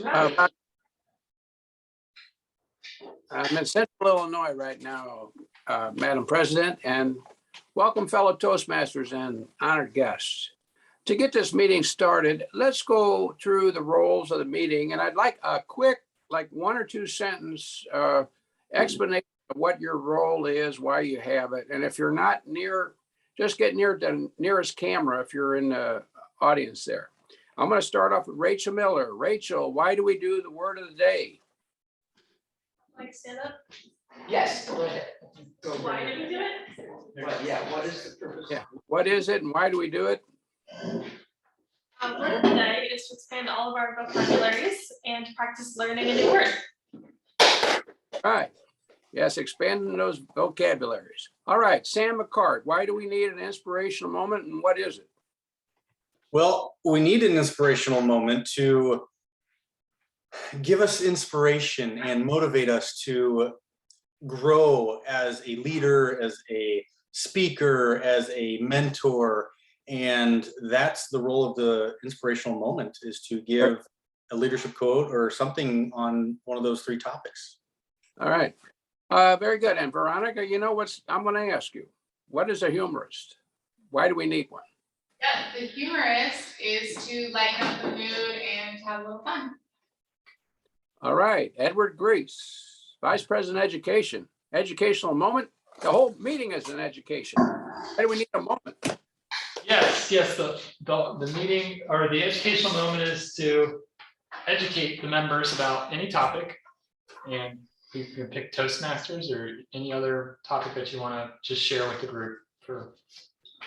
I'm in Central Illinois right now, Madam President, and welcome fellow Toastmasters and honored guests. To get this meeting started, let's go through the roles of the meeting, and I'd like a quick, like 1 or 2 sentence explanation of what your role is, why you have it, and if you're not near, just get near the nearest camera if you're in the audience there. I'm going to start off with Rachel Miller. Rachel, why do we do the word of the day? Like stand up? Yes, go ahead. Why do we do it? What is the purpose? Yeah, what is it and why do we do it? Word of the day is to expand all of our vocabularies and to practice learning a new word. All right. Yes, expanding those vocabularies. All right, Sam McCart, why do we need an inspirational moment and what is it? Well, we need an inspirational moment to give us inspiration and motivate us to grow as a leader, as a speaker, as a mentor. And that's the role of the inspirational moment, is to give a leadership quote or something on one of those 3 topics. All right. Very good. And Veronica, you know what I'm going to ask you. What is a humorist? Why do we need one? Yeah, the humorist is to lighten up the mood and have a little fun. All right. Edward Grease, Vice President Education. Educational moment. The whole meeting is an education. Why do we need a moment? Yes. The meeting or the educational moment is to educate the members about any topic, and you can pick Toastmasters or any other topic that you want to just share with the group for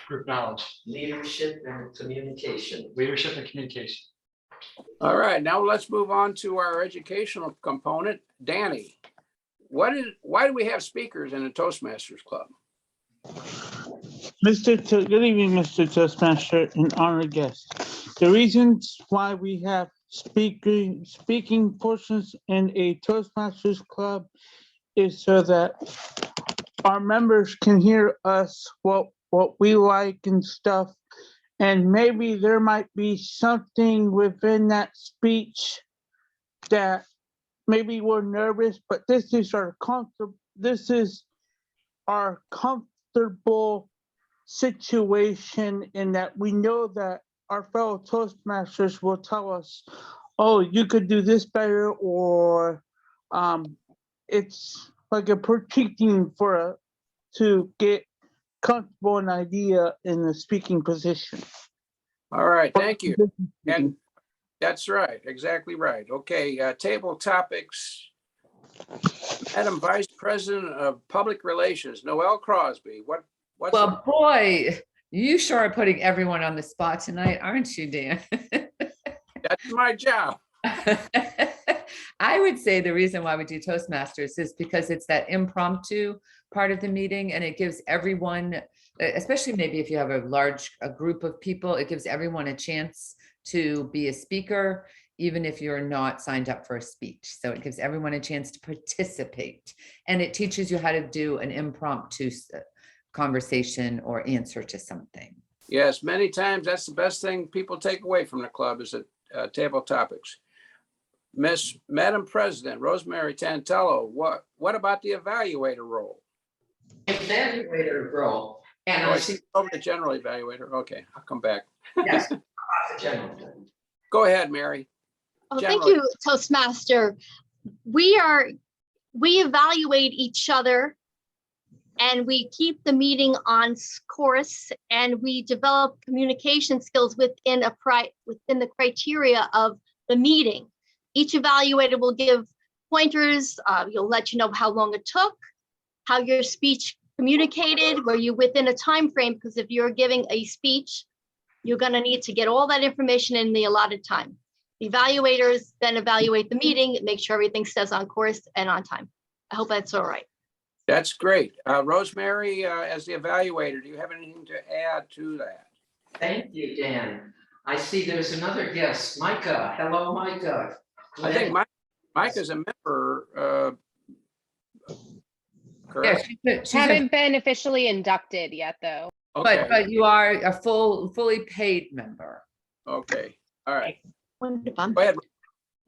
group knowledge. Leadership and communication. Leadership and communication. All right. Now let's move on to our educational component. Danny, why do we have speakers in the Toastmasters Club? Good evening, Mr. Toastmaster and honored guests. The reasons why we have speaking portions in a Toastmasters Club is so that our members can hear us, what we like and stuff, and maybe there might be something within that speech that maybe we're nervous, but this is our comfortable situation, in that we know that our fellow Toastmasters will tell us, oh, you could do this better, or it's like a critiquing to get comfortable and idea in the speaking position. All right, thank you. And that's right, exactly right. Okay, table topics. Madam Vice President of Public Relations, Noelle Crosby. Well, boy, you sure are putting everyone on the spot tonight, aren't you, Dan? That's my job. I would say the reason why we do Toastmasters is because it's that impromptu part of the meeting, and it gives everyone, especially maybe if you have a group of people, it gives everyone a chance to be a speaker, even if you're not signed up for a speech. So it gives everyone a chance to participate, and it teaches you how to do an impromptu conversation or answer to something. Yes, many times that's the best thing people take away from the club is that table topics. Madam President, Rosemary Tantello, what about the evaluator role? Evaluator role. And I see over the general evaluator. Okay, I'll come back. Yes, the general. Go ahead, Mary. Oh, thank you, Toastmaster. We evaluate each other, and we keep the meeting on course, and we develop communication skills within the criteria of the meeting. Each evaluator will give pointers. You'll let you know how long it took, how your speech communicated, were you within a time frame, because if you're giving a speech, you're going to need to get all that information in the allotted time. The evaluators then evaluate the meeting, make sure everything stays on course and on time. I hope that's all right. That's great. Rosemary, as the evaluator, do you have anything to add to that? Thank you, Dan. I see there's another guest, Micah. Hello, Micah. I think Mike is a member. Correct? Yeah, she's haven't been officially inducted yet, though. Okay. But you are a fully paid member. Okay. All right. Go ahead.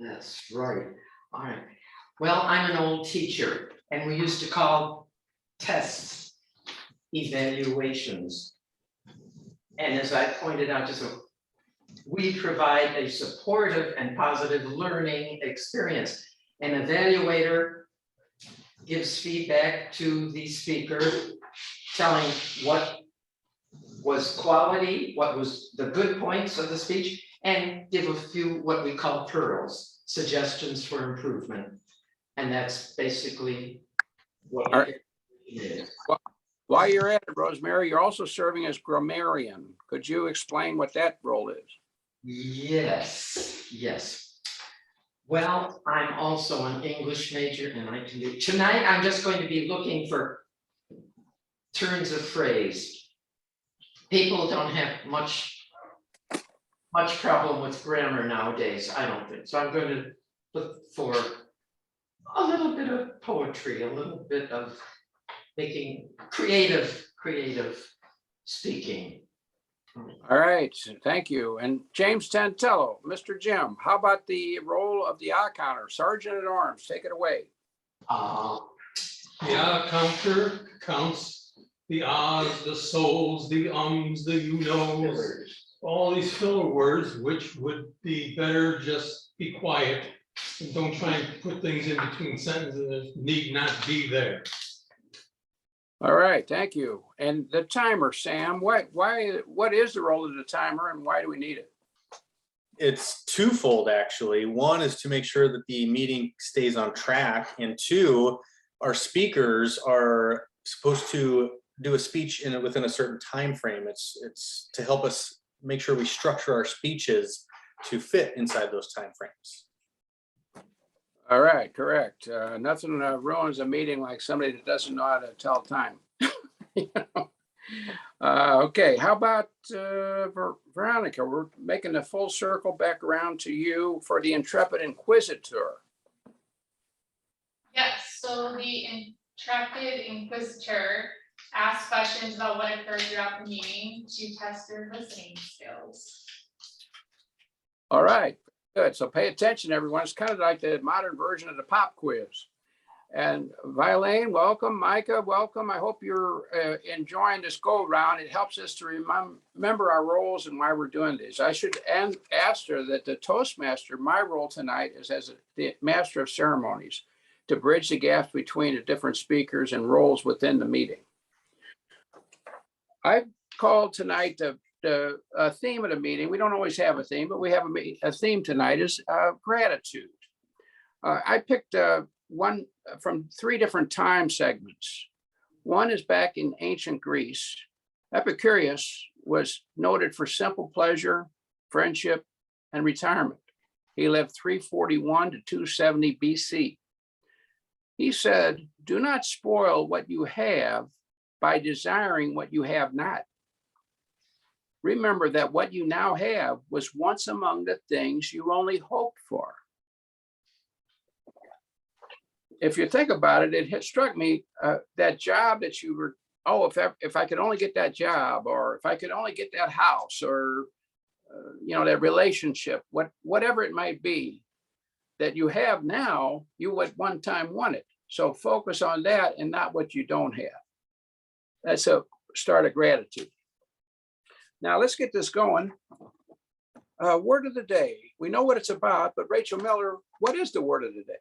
That's right. All right. Well, I'm an old teacher, and we used to call tests evaluations. And as I pointed out, we provide a supportive and positive learning experience. An evaluator gives feedback to the speaker, telling what was quality, what was the good points of the speech, and give a few what we call pearls, suggestions for improvement. And that's basically what it is. While you're at it, Rosemary, you're also serving as grammarian. Could you explain what that role is? Yes, yes. Well, I'm also an English major, and I can do, tonight I'm just going to be looking for turns of phrase. People don't have much problem with grammar nowadays, I don't think. So I'm going to look for a little bit of poetry, a little bit of making creative speaking. All right, thank you. And James Tantello, Mr. Jim, how about the role of the eye counter, Sergeant at Arms? Take it away. The eye counter counts the ahs, the souls, the ums, the you knows, all these filler words, which would be better just be quiet and don't try and put things in between sentences that need not be there. All right, thank you. And the timer, Sam, what is the role of the timer and why do we need it? It's twofold, actually. One is to make sure that the meeting stays on track, and two, our speakers are supposed to do a speech within a certain time frame. It's to help us make sure we structure our speeches to fit inside those time frames. All right, correct. Nothing ruins a meeting like somebody that doesn't know how to tell time. You know? Okay, how about Veronica? We're making a full circle back around to you for the Intrepid Inquisitor. Yes, so the intrepid inquisitor asks questions about what occurred throughout the meeting to test your listening skills. All right, good. So pay attention, everyone. It's kind of like the modern version of the pop quiz. And Violaine, welcome. Micah, welcome. I hope you're enjoying this go round. It helps us to remember our roles and why we're doing this. I should ask her that the Toastmaster, my role tonight is as the Master of Ceremonies, to bridge the gaps between the different speakers and roles within the meeting. I've called tonight the theme of the meeting. We don't always have a theme, but we have a theme tonight is gratitude. I picked one from 3 different time segments. One is back in ancient Greece. Epicurus was noted for simple pleasure, friendship, and retirement. He lived 341 to 270 BC. He said, "Do not spoil what you have by desiring what you have not. Remember that what you now have was once among the things you only hoped for." If you think about it, it struck me that job that you were, oh, if I could only get that job, or if I could only get that house, or you know, that relationship, whatever it might be that you have now, you at one time wanted. So focus on that and not what you don't have. That's a start of gratitude. Now let's get this going. Word of the day. We know what it's about, but Rachel Miller, what is the word of the day?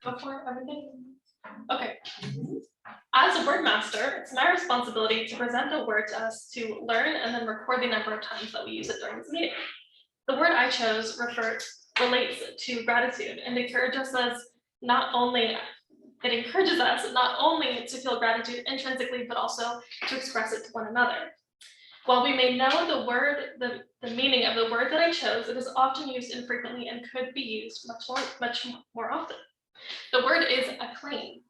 Before everything? Okay. As a word master, it's my responsibility to present the word to us to learn and then record the number of times that we use it during this meeting. The word I chose relates to gratitude and encourages us not only to feel gratitude intrinsically, but also to express it to one another. While we may know the meaning of the word that I chose, it is often used infrequently and could be used much more often. The word is acclaim.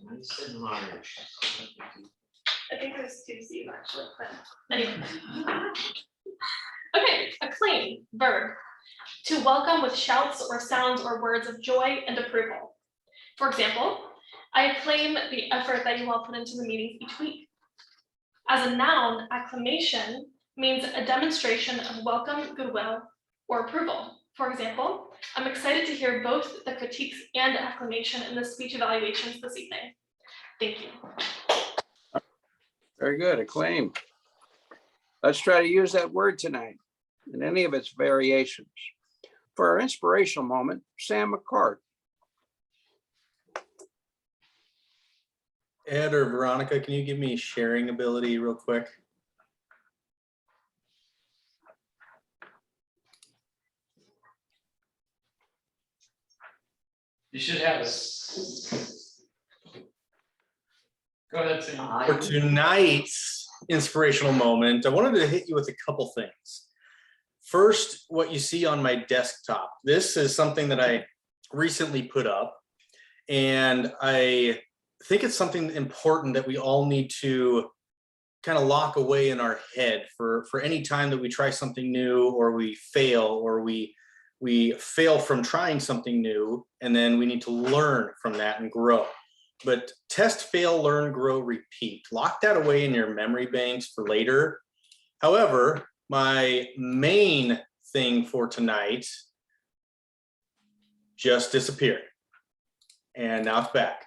Nice and large. I think there's 2 C's actually, but anyway. Okay, acclaim, verb. To welcome with shouts or sounds or words of joy and approval. For example, I acclaim the effort that you all put into the meetings each week. As a noun, acclamation means a demonstration of welcome, goodwill, or approval. For example, I'm excited to hear both the critiques and acclamation in the speech evaluations this evening. Thank you. Very good, acclaim. Let's try to use that word tonight in any of its variations. For our inspirational moment, Sam McCart. Ed or Veronica, can you give me sharing ability real quick? You should have a. Go ahead, Sam. For tonight's inspirational moment, I wanted to hit you with a couple things. First, what you see on my desktop. This is something that I recently put up, and I think it's something important that we all need to kind of lock away in our head for any time that we try something new, or we fail, or we fail from trying something new, and then we need to learn from that and grow. But test, fail, learn, grow, repeat. Lock that away in your memory banks for later. However, my main thing for tonight just disappeared. And now it's back.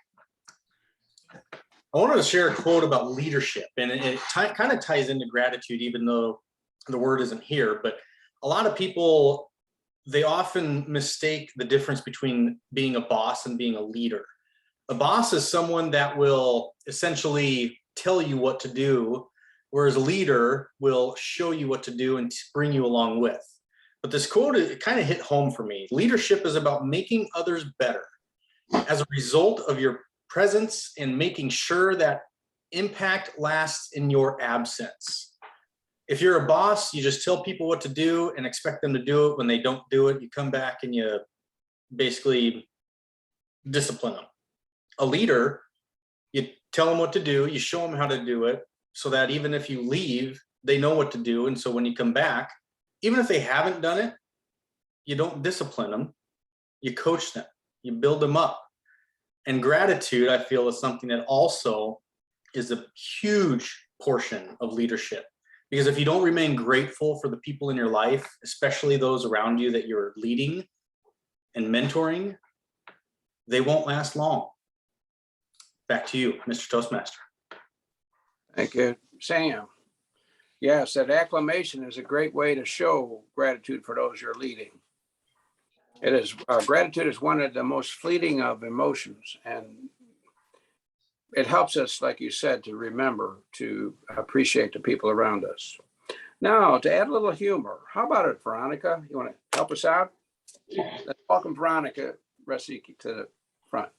I wanted to share a quote about leadership, and it kind of ties into gratitude, even though the word isn't here. But a lot of people, they often mistake the difference between being a boss and being a leader. A boss is someone that will essentially tell you what to do, whereas a leader will show you what to do and bring you along with. But this quote, it kind of hit home for me. Leadership is about making others better as a result of your presence and making sure that impact lasts in your absence. If you're a boss, you just tell people what to do and expect them to do it. When they don't do it, you come back and you basically discipline them. A leader, you tell them what to do, you show them how to do it, so that even if you leave, they know what to do. And so when you come back, even if they haven't done it, you don't discipline them, you coach them, you build them up. And gratitude, I feel, is something that also is a huge portion of leadership. Because if you don't remain grateful for the people in your life, especially those around you that you're leading and mentoring, they won't last long. Back to you, Mr. Toastmaster. Thank you, Sam. Yes, that acclamation is a great way to show gratitude for those you're leading. It is, gratitude is one of the most fleeting of emotions, and it helps us, like you said, to remember to appreciate the people around us. Now, to add a little humor, how about it, Veronica? You want to help us out? Let's welcome Veronica Resicki to the front.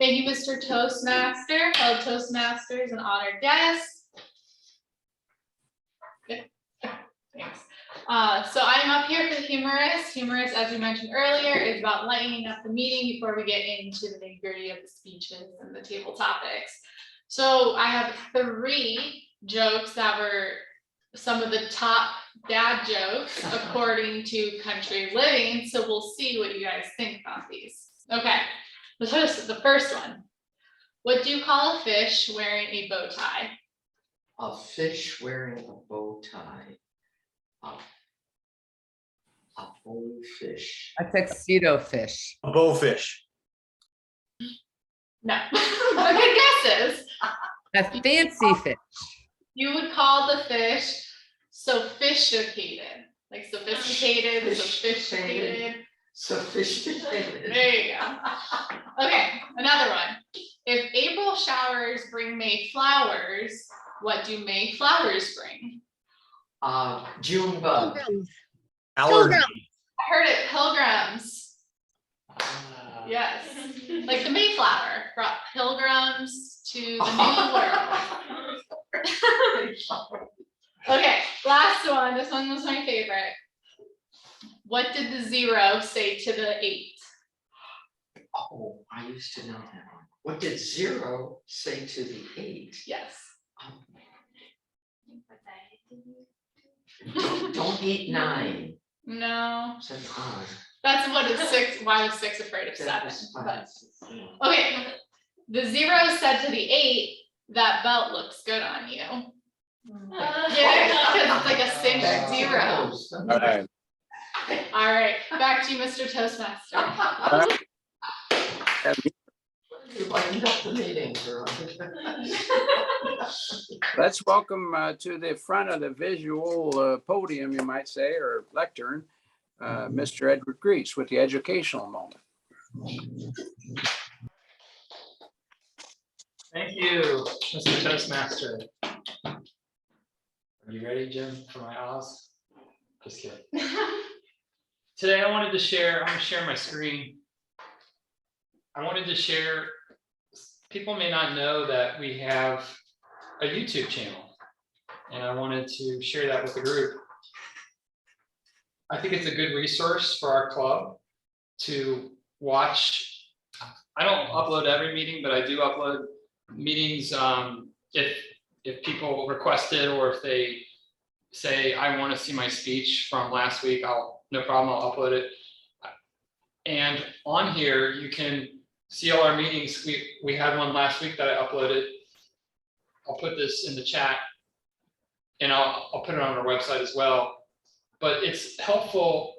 Thank you, Mr. Toastmaster, fellow Toastmasters and honored guests. Good. Thanks. So I'm up here for the Humorist. Humorist, as we mentioned earlier, is about lightening up the meeting before we get into the nitty-gritty of the speeches and the table topics. So I have 3 jokes that were some of the top dad jokes according to Country Living. So we'll see what you guys think about these. Okay. The first one. What do you call a fish wearing a bow tie? A fish wearing a bow tie. A bowfish. A tuxedo fish. A bowfish. No. Good guesses. A fancy fish. You would call the fish sophisticated, like sophisticated, sophisticated. Sophisticated. There you go. Okay, another one. If April showers bring May flowers, what do May flowers bring? June bug. Pilgrims. Allergy. I heard it, pilgrims. Yes, like the Mayflower brought pilgrims to the new world. Okay, last one. This one was my favorite. What did the 0 say to the 8? Oh, I used to know that one. What did 0 say to the 8? Yes. Don't eat 9. No, Says odd. that's what is 6, why was 6 afraid of 7, That was but, fine. okay. The 0 said to the 8, that belt looks good on you. Yeah, because it's like a cinched Back to 0. those. All right. All right, back to you, Mr. Toastmaster. And You lightened up the meeting, girl. let's welcome to the front of the visual podium, you might say, or lectern, Mr. Edward Grease with the educational moment. Thank you, Mr. Toastmaster. Are you ready, Jim, for my Oz? Just kidding. Today I wanted to share, I'm gonna share my screen. I wanted to share, people may not know that we have a YouTube channel, and I wanted to share that with the group. I think it's a good resource for our club to watch. I don't upload every meeting, but I do upload meetings if people request it, or if they say, I want to see my speech from last week, no problem, I'll upload it. And on here, you can see all our meetings. We had one last week that I uploaded. I'll put this in the chat, and I'll put it on our website as well. But it's helpful,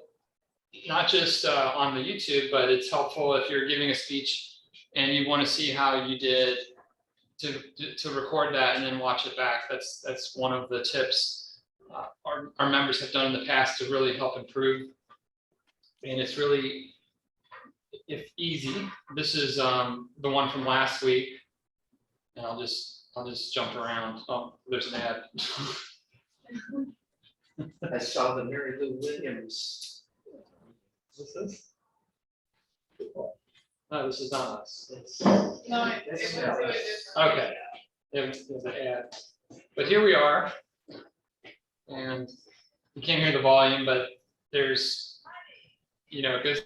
not just on the YouTube, but it's helpful if you're giving a speech and you want to see how you did to record that and then watch it back. That's one of the tips our members have done in the past to really help improve. And it's really, if easy. This is the one from last week, and I'll just jump around. Oh, there's an ad. I saw the Mary Lou Williams. What's this? No, this is not us. No, it was Okay, there's an ad. But here we are. And you can't hear the volume, but there's, it goes.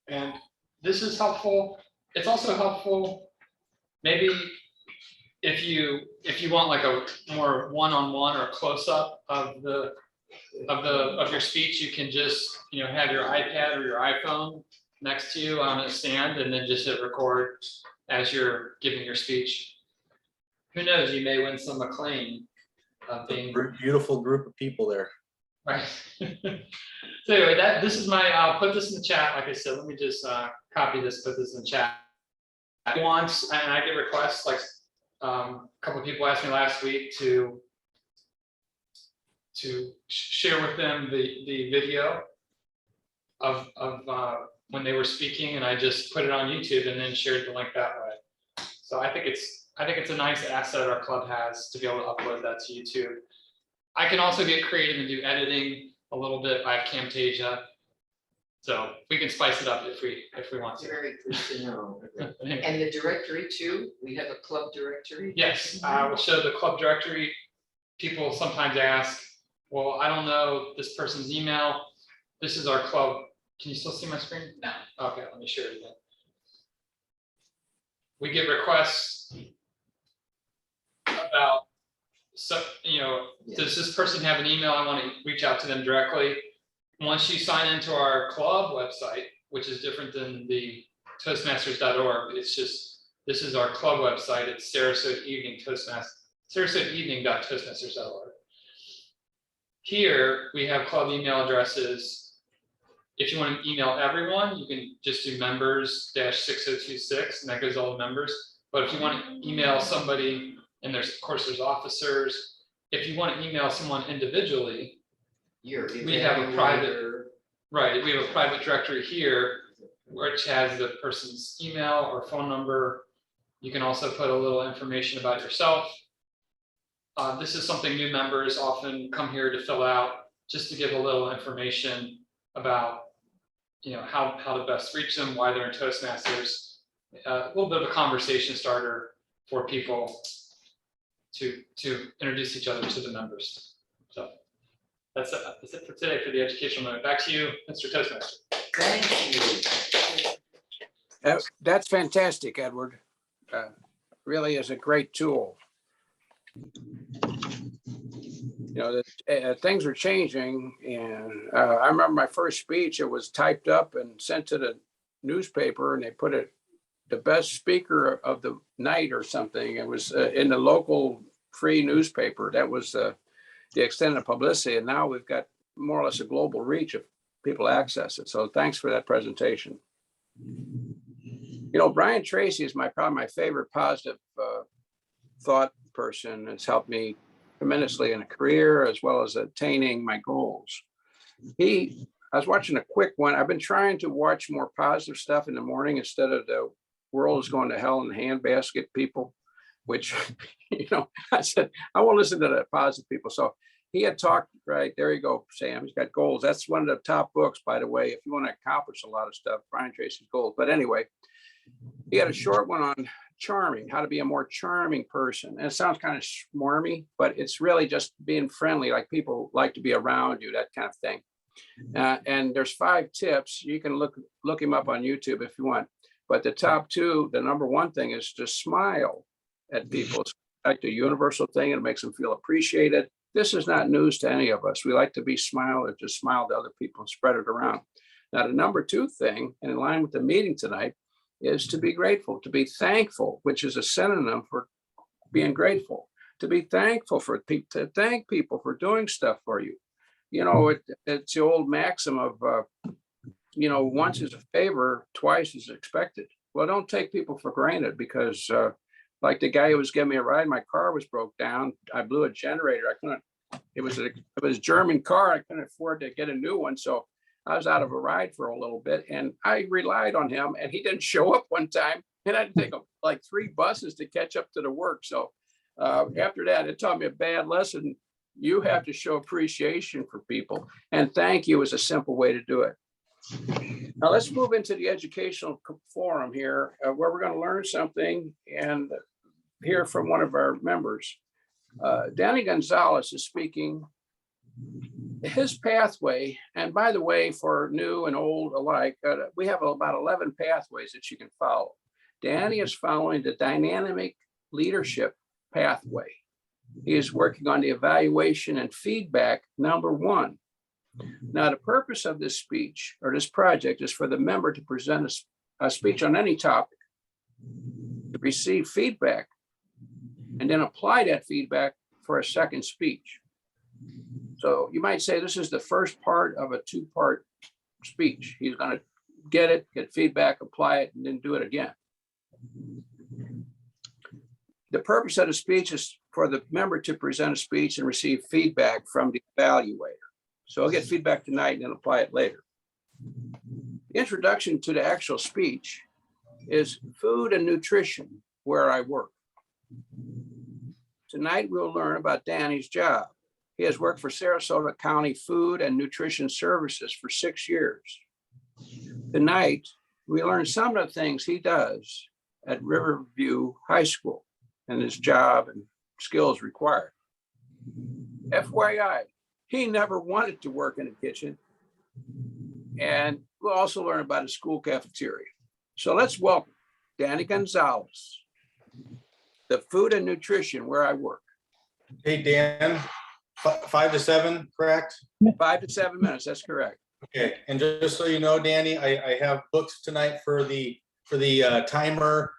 And this is helpful. It's also helpful, maybe if you want like a more one-on-one or close-up of your speech, you can just have your iPad or your iPhone next to you on a stand, and then just hit record as you're giving your speech. Who knows, you may win some acclaim of being Beautiful group of people there. right. So anyway, this is I'll put this in the chat. Like I said, let me just copy this, put this in the chat. Once, and I get requests, like a couple of people asked me last week to share with them the video of when they were speaking, and I just put it on YouTube and then shared the link that way. So I think it's a nice asset our club has to be able to upload that to YouTube. I can also get creative and do editing a little bit. I have Camtasia, so we can spice it up if we want to. Very good to know. And the directory too, we have a club directory? Yes, I will show the club directory. People sometimes ask, well, I don't know this person's email. This is our club. Can you still see my screen? No. Okay, let me share it again. We get requests about, does this person have an email? I want to reach out to them directly. Once you sign into our club website, which is different than the Toastmasters.org, it's just, this is our club website. It's Sarasota Evening SarasotaEvening.toastmasters.org. Here we have club email addresses. If you want to email everyone, you can just do members-6026, and that goes all the members. But if you want to email somebody, and there's officers, if you want to email someone individually, we have a private, right, we have a private directory here, which has the person's email or phone number. You can also put a little information about yourself. This is something new members often come here to fill out, just to give a little information about how to best reach them, why they're in Toastmasters, a little bit of a conversation starter for people to introduce each other to the members. So that's it for today for the educational moment. Back to you, Mr. Toastmaster. Thank you. That's fantastic, Edward. Really is a great tool. You know, things are changing, and I remember my first speech, it was typed up and sent to the newspaper, and they put it, the best speaker of the night or something. It was in the local free newspaper. That was the extent of publicity, and now we've got more or less a global reach of people access it. So thanks for that presentation. You know, Brian Tracy is probably my favorite positive thought person. It's helped me tremendously in a career as well as attaining my goals. I was watching a quick one. I've been trying to watch more positive stuff in the morning instead of the world is going to hell in the handbasket people, which, you know, I said, I won't listen to the positive people. So he had talked, right, there you go, Sam, he's got goals. That's one of the top books, by the way, if you want to accomplish a lot of stuff, Brian Tracy's goals. But anyway, he had a short one on charming, how to be a more charming person. And it sounds kind of smarmy, but it's really just being friendly, like people like to be around you, that kind of thing. And there's 5 tips. You can look him up on YouTube if you want. But the top 2, the number 1 thing is to smile at people. It's like the universal thing, and it makes them feel appreciated. This is not news to any of us. We like to be smiled, just smile to other people and spread it around. Now, the number 2 thing, and in line with the meeting tonight, is to be grateful, to be thankful, which is a synonym for being grateful. To be thankful for people, to thank people for doing stuff for you. You know, it's the old maxim of, you know, once is a favor, twice is expected. Well, don't take people for granted, because like the guy who was giving me a ride, my car was broke down. I blew a generator. I couldn't, it was a German car. I couldn't afford to get a new one. So I was out of a ride for a little bit, and I relied on him, and he didn't show up one time, and I had to take like 3 buses to catch up to the work. So after that, it taught me a bad lesson. You have to show appreciation for people, and thank you is a simple way to do it. Now let's move into the educational forum here, where we're going to learn something and hear from one of our members. Danny Gonzalez is speaking. His pathway, and by the way, for new and old alike, we have about 11 pathways that you can follow. Danny is following the dynamic leadership pathway. He is working on the evaluation and feedback number 1. Now, the purpose of this speech or this project is for the member to present a speech on any topic, to receive feedback, and then apply that feedback for a second speech. So you might say this is the first part of a 2-part speech. He's going to get feedback, apply it, and then do it again. The purpose of the speech is for the member to present a speech and receive feedback from the evaluator. So I'll get feedback tonight and then apply it later. The introduction to the actual speech is food and nutrition, where I work. Tonight we'll learn about Danny's job. He has worked for Sarasota County Food and Nutrition Services for 6 years. Tonight, we learn some of the things he does at Riverview High School and his job and skills required. FYI, he never wanted to work in a kitchen. And we'll also learn about a school cafeteria. So let's welcome Danny Gonzalez, the food and nutrition where I work. Hey, Dan, 5 to 7, correct? 5 to 7 minutes, that's correct. Okay, and just so you know, Danny, I have books tonight for the timer.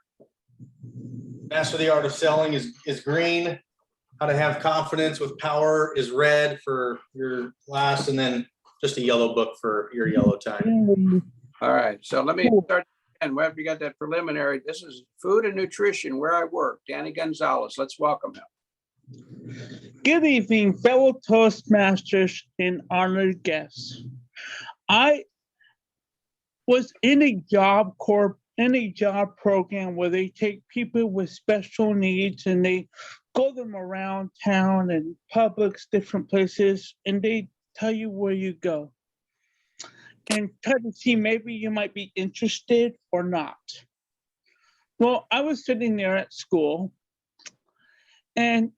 Master the Art of Selling is green. How to Have Confidence with Power is red for your last, and then just a yellow book for your yellow time. All right, so let me start. And wherever you got that preliminary, this is food and nutrition where I work. Danny Gonzalez, let's welcome him. Good evening, fellow Toastmasters and honored guests. I was in a job program where they take people with special needs and they go them around town and Publix, different places, and they tell you where you go and try to see maybe you might be interested or not. Well, I was sitting there at school and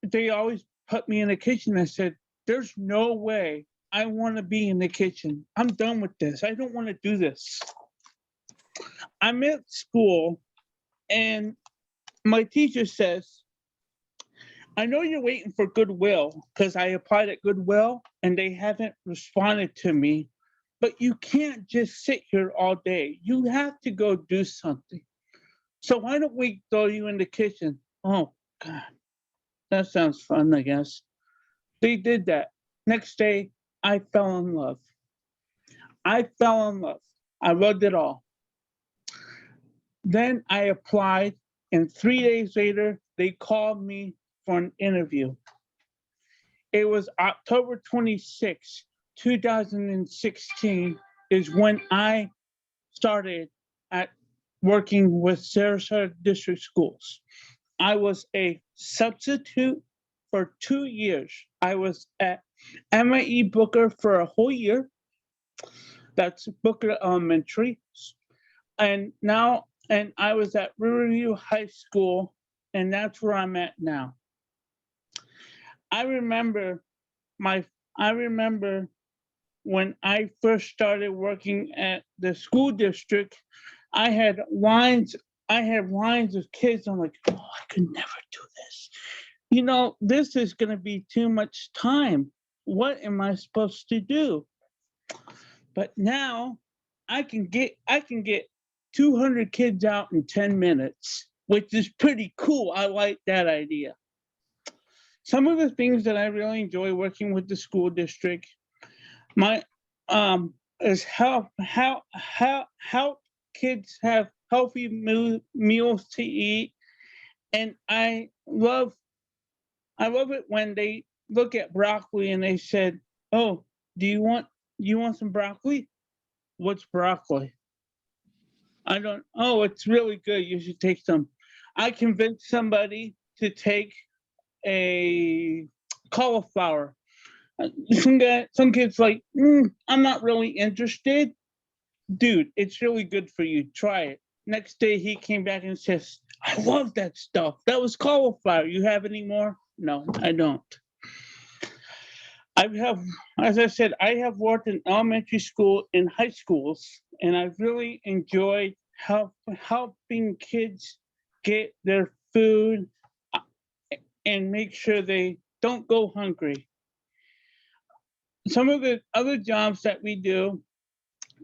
they always put me in the kitchen and said, there's no way I want to be in the kitchen. I'm done with this. I don't want to do this. I'm at school and my teacher says, I know you're waiting for Goodwill because I applied at Goodwill and they haven't responded to me, but you can't just sit here all day. You have to go do something. So why don't we throw you in the kitchen? Oh, God, that sounds fun, I guess. They did that. Next day, I fell in love. I fell in love. I loved it all. Then I applied, and 3 days later, they called me for an interview. It was October 26, 2016, is when I started at working with Sarasota District Schools. I was a substitute for 2 years. I was at MIE Booker for a whole year. That's Booker Elementary. And I was at Riverview High School, and that's where I'm at now. I remember when I first started working at the school district, I had lines of kids. I'm like, oh, I could never do this. You know, this is gonna be too much time. What am I supposed to do? But now I can get 200 kids out in 10 minutes, which is pretty cool. I like that idea. Some of the things that I really enjoy working with the school district, is help kids have healthy meals to eat, and I love it when they look at broccoli and they said, "Oh, do you want some broccoli? What's broccoli? I don't. Oh, it's really good. You should take some." I convinced somebody to take a cauliflower. Some kids like, I'm not really interested. Dude, it's really good for you. Try it. Next day he came back and says, I love that stuff. That was cauliflower. You have any more? No, I don't. As I said, I have worked in elementary school and high schools, and I've really enjoyed helping kids get their food and make sure they don't go hungry. Some of the other jobs that we do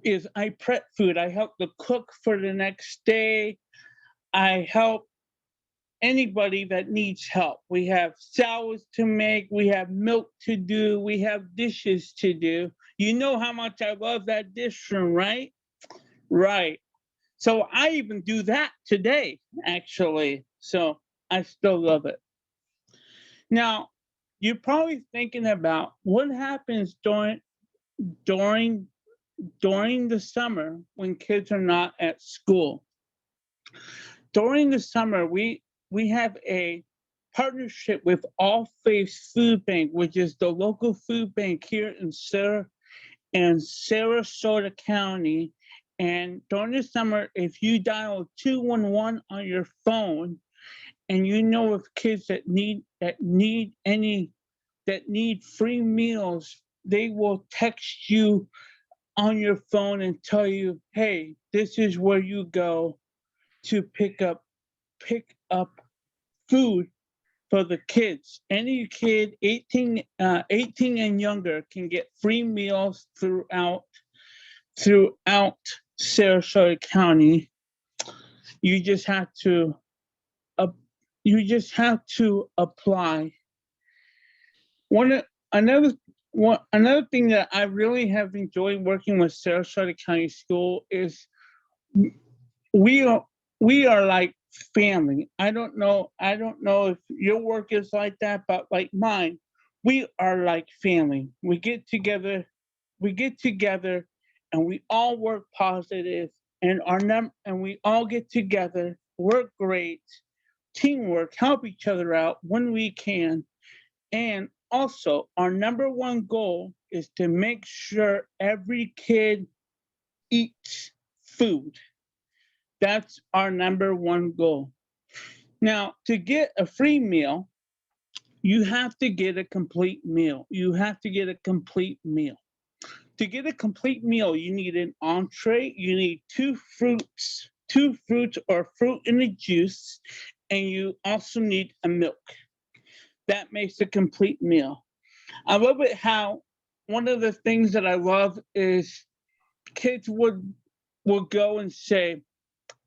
is I prep food. I help the cook for the next day. I help anybody that needs help. We have salads to make, we have milk to do, we have dishes to do. You know how much I love that dish room, right? Right. So I even do that today, actually. So I still love it. Now, you're probably thinking about what happens during the summer when kids are not at school. During the summer, we have a partnership with All Faiths Food Bank, which is the local food bank here in Sarasota County. And during the summer, if you dial 211 on your phone, and you know of kids that need free meals, they will text you on your phone and tell you, hey, this is where you go to pick up food for the kids. Any kid 18 and younger can get free meals throughout Sarasota County. You just have to apply. Another thing that I really have enjoyed working with Sarasota County School is we are like family. I don't know if your work is like that, but like mine, we are like family. We get together and we all work positive, and we all get together, work great, teamwork, help each other out when we can. And also, our number one goal is to make sure every kid eats food. That's our number one goal. Now, to get a free meal, You have to get a complete meal. You have to get a complete meal. To get a complete meal, you need an entree, you need two fruits or fruit in a juice, and you also need a milk. That makes a complete meal. I love it how one of the things that I love is kids would go and say,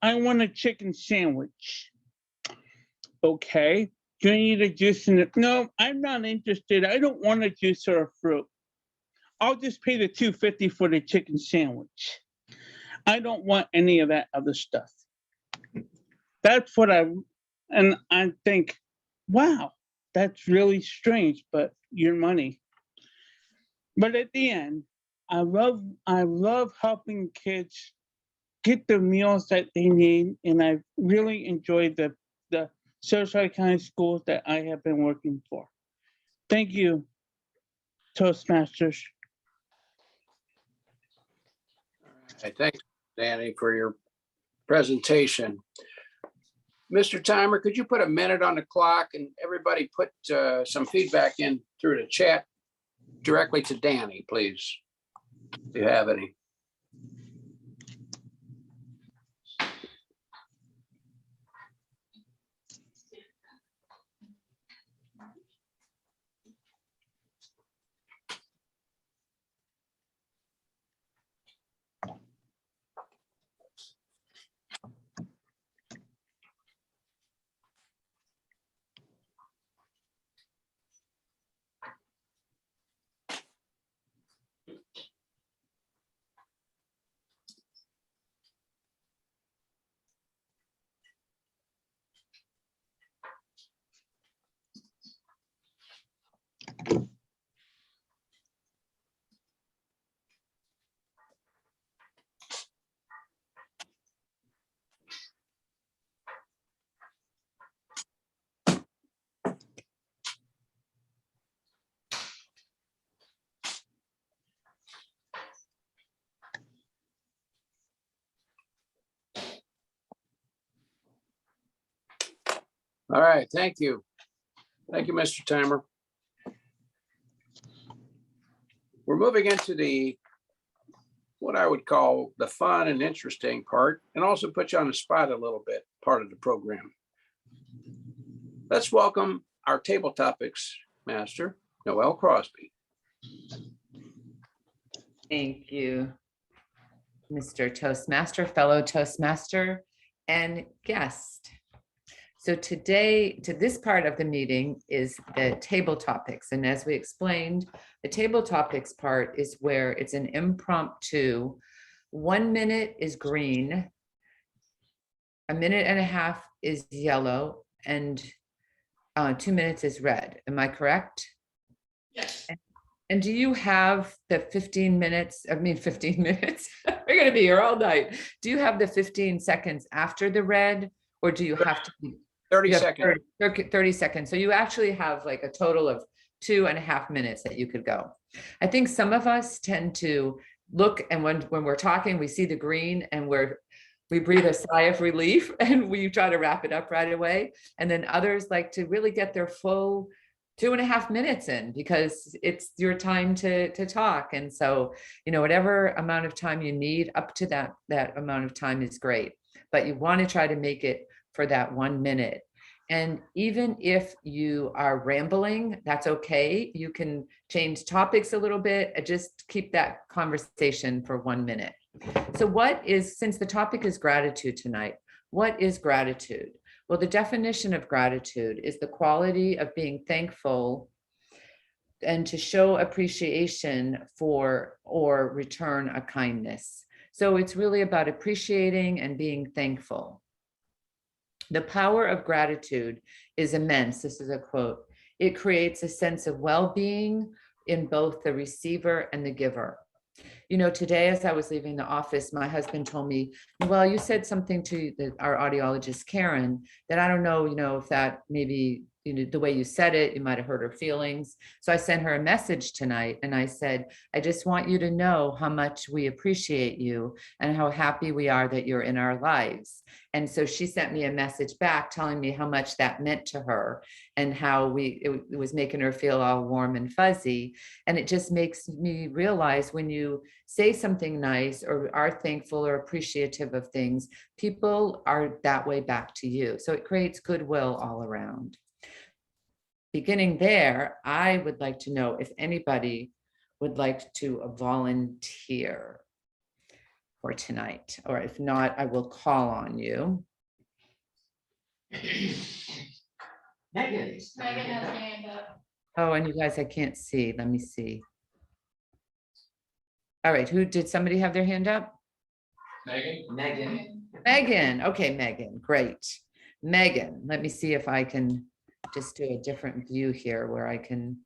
I want a chicken sandwich. Okay, do you need a juice in it? No, I'm not interested. I don't want a juice or a fruit. I'll just pay the $2.50 for the chicken sandwich. I don't want any of that other stuff. That's what I think, wow, that's really strange, but your money. But at the end, I love helping kids get the meals that they need, and I really enjoyed the Sarasota County schools that I have been working for. Thank you, Toastmasters. I thank Danny for your presentation. Mr. Timer, could you put a minute on the clock and everybody put some feedback in through the chat directly to Danny, please, if you have any. All right, thank you. Thank you, Mr. Timer. We're moving into what I would call the fun and interesting part, and also put you on the spot a little bit, part of the program. Let's welcome our table topics master, Noelle Crosby. Thank you, Mr. Toastmaster, fellow Toastmaster, and guest. So today, to this part of the meeting is the table topics. And as we explained, the table topics part is where it's an impromptu. 1 minute is green, 1.5 minutes is yellow, and 2 minutes is red. Am I correct? Yes. And do you have the 15 minutes? I mean, 15 minutes. We're going to be here all night. Do you have the 15 seconds after the red, or do you have to be 30 seconds. 30 seconds. So you actually have like a total of 2.5 minutes that you could go. I think some of us tend to look, and when we're talking, we see the green and we breathe a sigh of relief and we try to wrap it up right away. And then others like to really get their full 2.5 minutes in, because it's your time to talk. And so, whatever amount of time you need, up to that amount of time is great, but you want to try to make it for that 1 minute. And even if you are rambling, that's okay. You can change topics a little bit and just keep that conversation for 1 minute. So since the topic is gratitude tonight, what is gratitude? Well, the definition of gratitude is the quality of being thankful and to show appreciation for or return a kindness. So it's really about appreciating and being thankful. The power of gratitude is immense. This is a quote. It creates a sense of well-being in both the receiver and the giver. Today, as I was leaving the office, my husband told me, well, you said something to our audiologist, Karen, that I don't know, if that maybe the way you said it, you might have hurt her feelings. So I sent her a message tonight and I said, I just want you to know how much we appreciate you and how happy we are that you're in our lives. And so she sent me a message back telling me how much that meant to her and how it was making her feel all warm and fuzzy. And it just makes me realize when you say something nice or are thankful or appreciative of things, people are that way back to you. So it creates goodwill all around. Beginning there, I would like to know if anybody would like to volunteer for tonight, or if not, I will call on you. Megan. Megan has her hand up. Oh, and you guys, I can't see. Let me see. All right, did somebody have their hand up? Megan. Megan, okay, Megan, great. Megan, let me see if I can just do a different view here where I can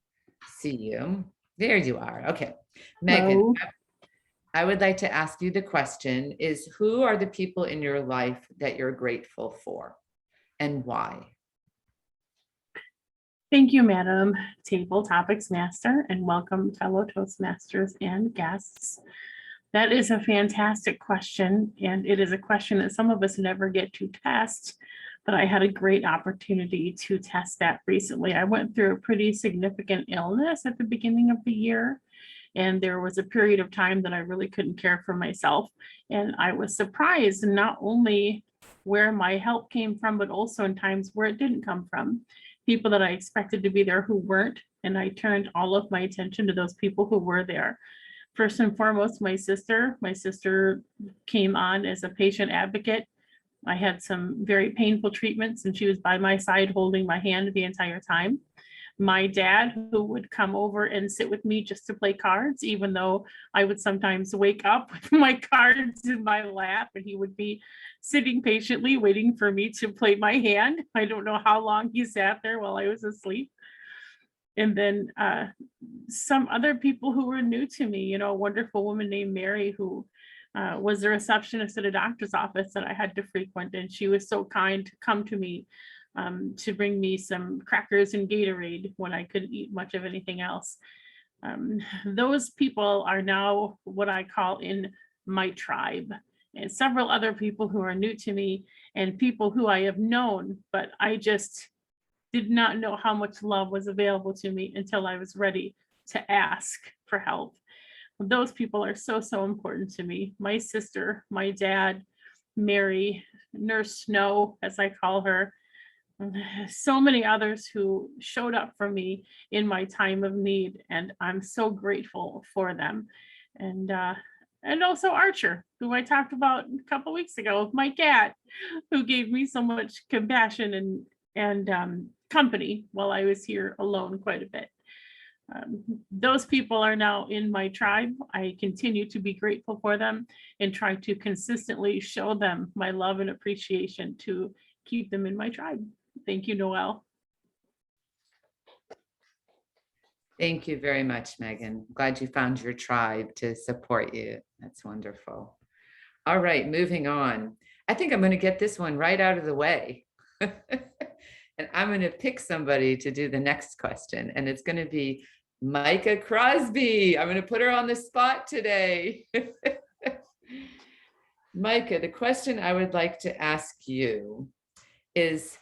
see you. There you are, okay. Megan, Hello. I would like to ask you the question is, who are the people in your life that you're grateful for and why? Thank you, Madam Table Topics Master, and welcome fellow Toastmasters and guests. That is a fantastic question, and it is a question that some of us never get to test, but I had a great opportunity to test that recently. I went through a pretty significant illness at the beginning of the year, and there was a period of time that I really couldn't care for myself, and I was surprised not only where my help came from, but also in times where it didn't come from. People that I expected to be there who weren't, and I turned all of my attention to those people who were there. First and foremost, my sister. My sister came on as a patient advocate. I had some very painful treatments and she was by my side holding my hand the entire time. My dad, who would come over and sit with me just to play cards, even though I would sometimes wake up with my cards in my lap and he would be sitting patiently waiting for me to play my hand. I don't know how long he sat there while I was asleep. And then some other people who were new to me, a wonderful woman named Mary who was the receptionist at a doctor's office that I had to frequent. And she was so kind to come to me to bring me some crackers and Gatorade when I couldn't eat much of anything else. Those people are now what I call in my tribe, and several other people who are new to me and people who I have known, but I just did not know how much love was available to me until I was ready to ask for help. Those people are so, so important to me. My sister, my dad, Mary, Nurse Snow, as I call her, so many others who showed up for me in my time of need, and I'm so grateful for them. And also Archer, who I talked about a couple weeks ago, my cat, who gave me so much compassion and company while I was here alone quite a bit. Those people are now in my tribe. I continue to be grateful for them and try to consistently show them my love and appreciation to keep them in my tribe. Thank you, Noelle. Thank you very much, Megan. Glad you found your tribe to support you. That's wonderful. All right, moving on. I think I'm going to get this one right out of the way. And I'm going to pick somebody to do the next question. And it's going to be Micah Crosby. I'm going to put her on the spot today. Micah, the question I would like to ask you is,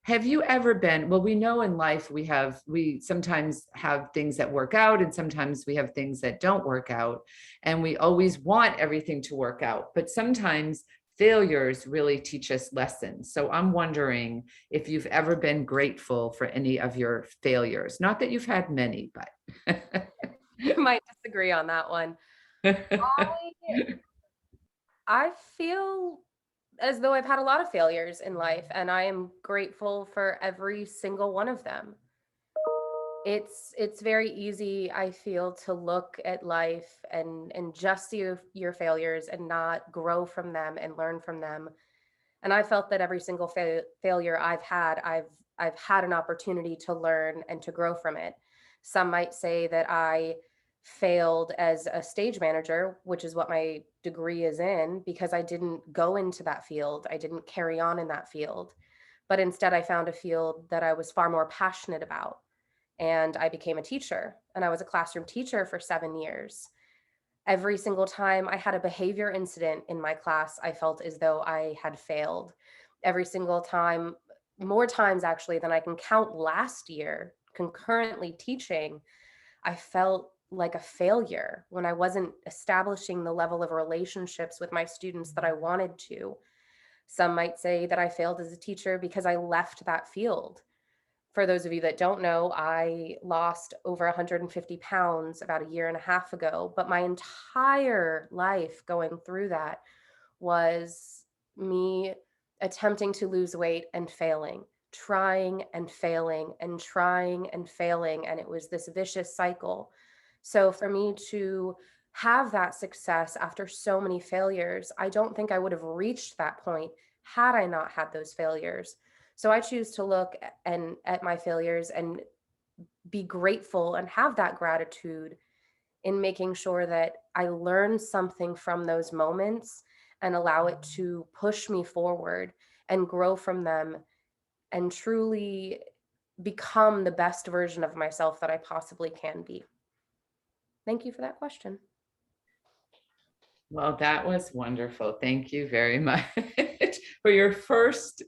have you ever been, well, we know in life we sometimes have things that work out and sometimes we have things that don't work out, and we always want everything to work out, but sometimes failures really teach us lessons. So I'm wondering if you've ever been grateful for any of your failures. Not that you've had many, but. I might disagree on that one. I feel as though I've had a lot of failures in life, and I am grateful for every single one of them. It's very easy, I feel, to look at life and just see your failures and not grow from them and learn from them. And I felt that every single failure I've had an opportunity to learn and to grow from it. Some might say that I failed as a stage manager, which is what my degree is in, because I didn't go into that field. I didn't carry on in that field. but instead I found a field that I was far more passionate about. And I became a teacher, and I was a classroom teacher for 7 years. Every single time I had a behavior incident in my class, I felt as though I had failed. Every single time, more times actually than I can count last year, concurrently teaching, I felt like a failure when I wasn't establishing the level of relationships with my students that I wanted to. Some might say that I failed as a teacher because I left that field. For those of you that don't know, I lost over 150 pounds about 1.5 years ago, but my entire life going through that was me attempting to lose weight and failing, trying and failing and trying and failing. And it was this vicious cycle. So for me to have that success after so many failures, I don't think I would have reached that point had I not had those failures. So I choose to look at my failures and be grateful and have that gratitude in making sure that I learn something from those moments and allow it to push me forward and grow from them and truly become the best version of myself that I possibly can be. Thank you for that question. Well, that was wonderful. Thank you very much for your first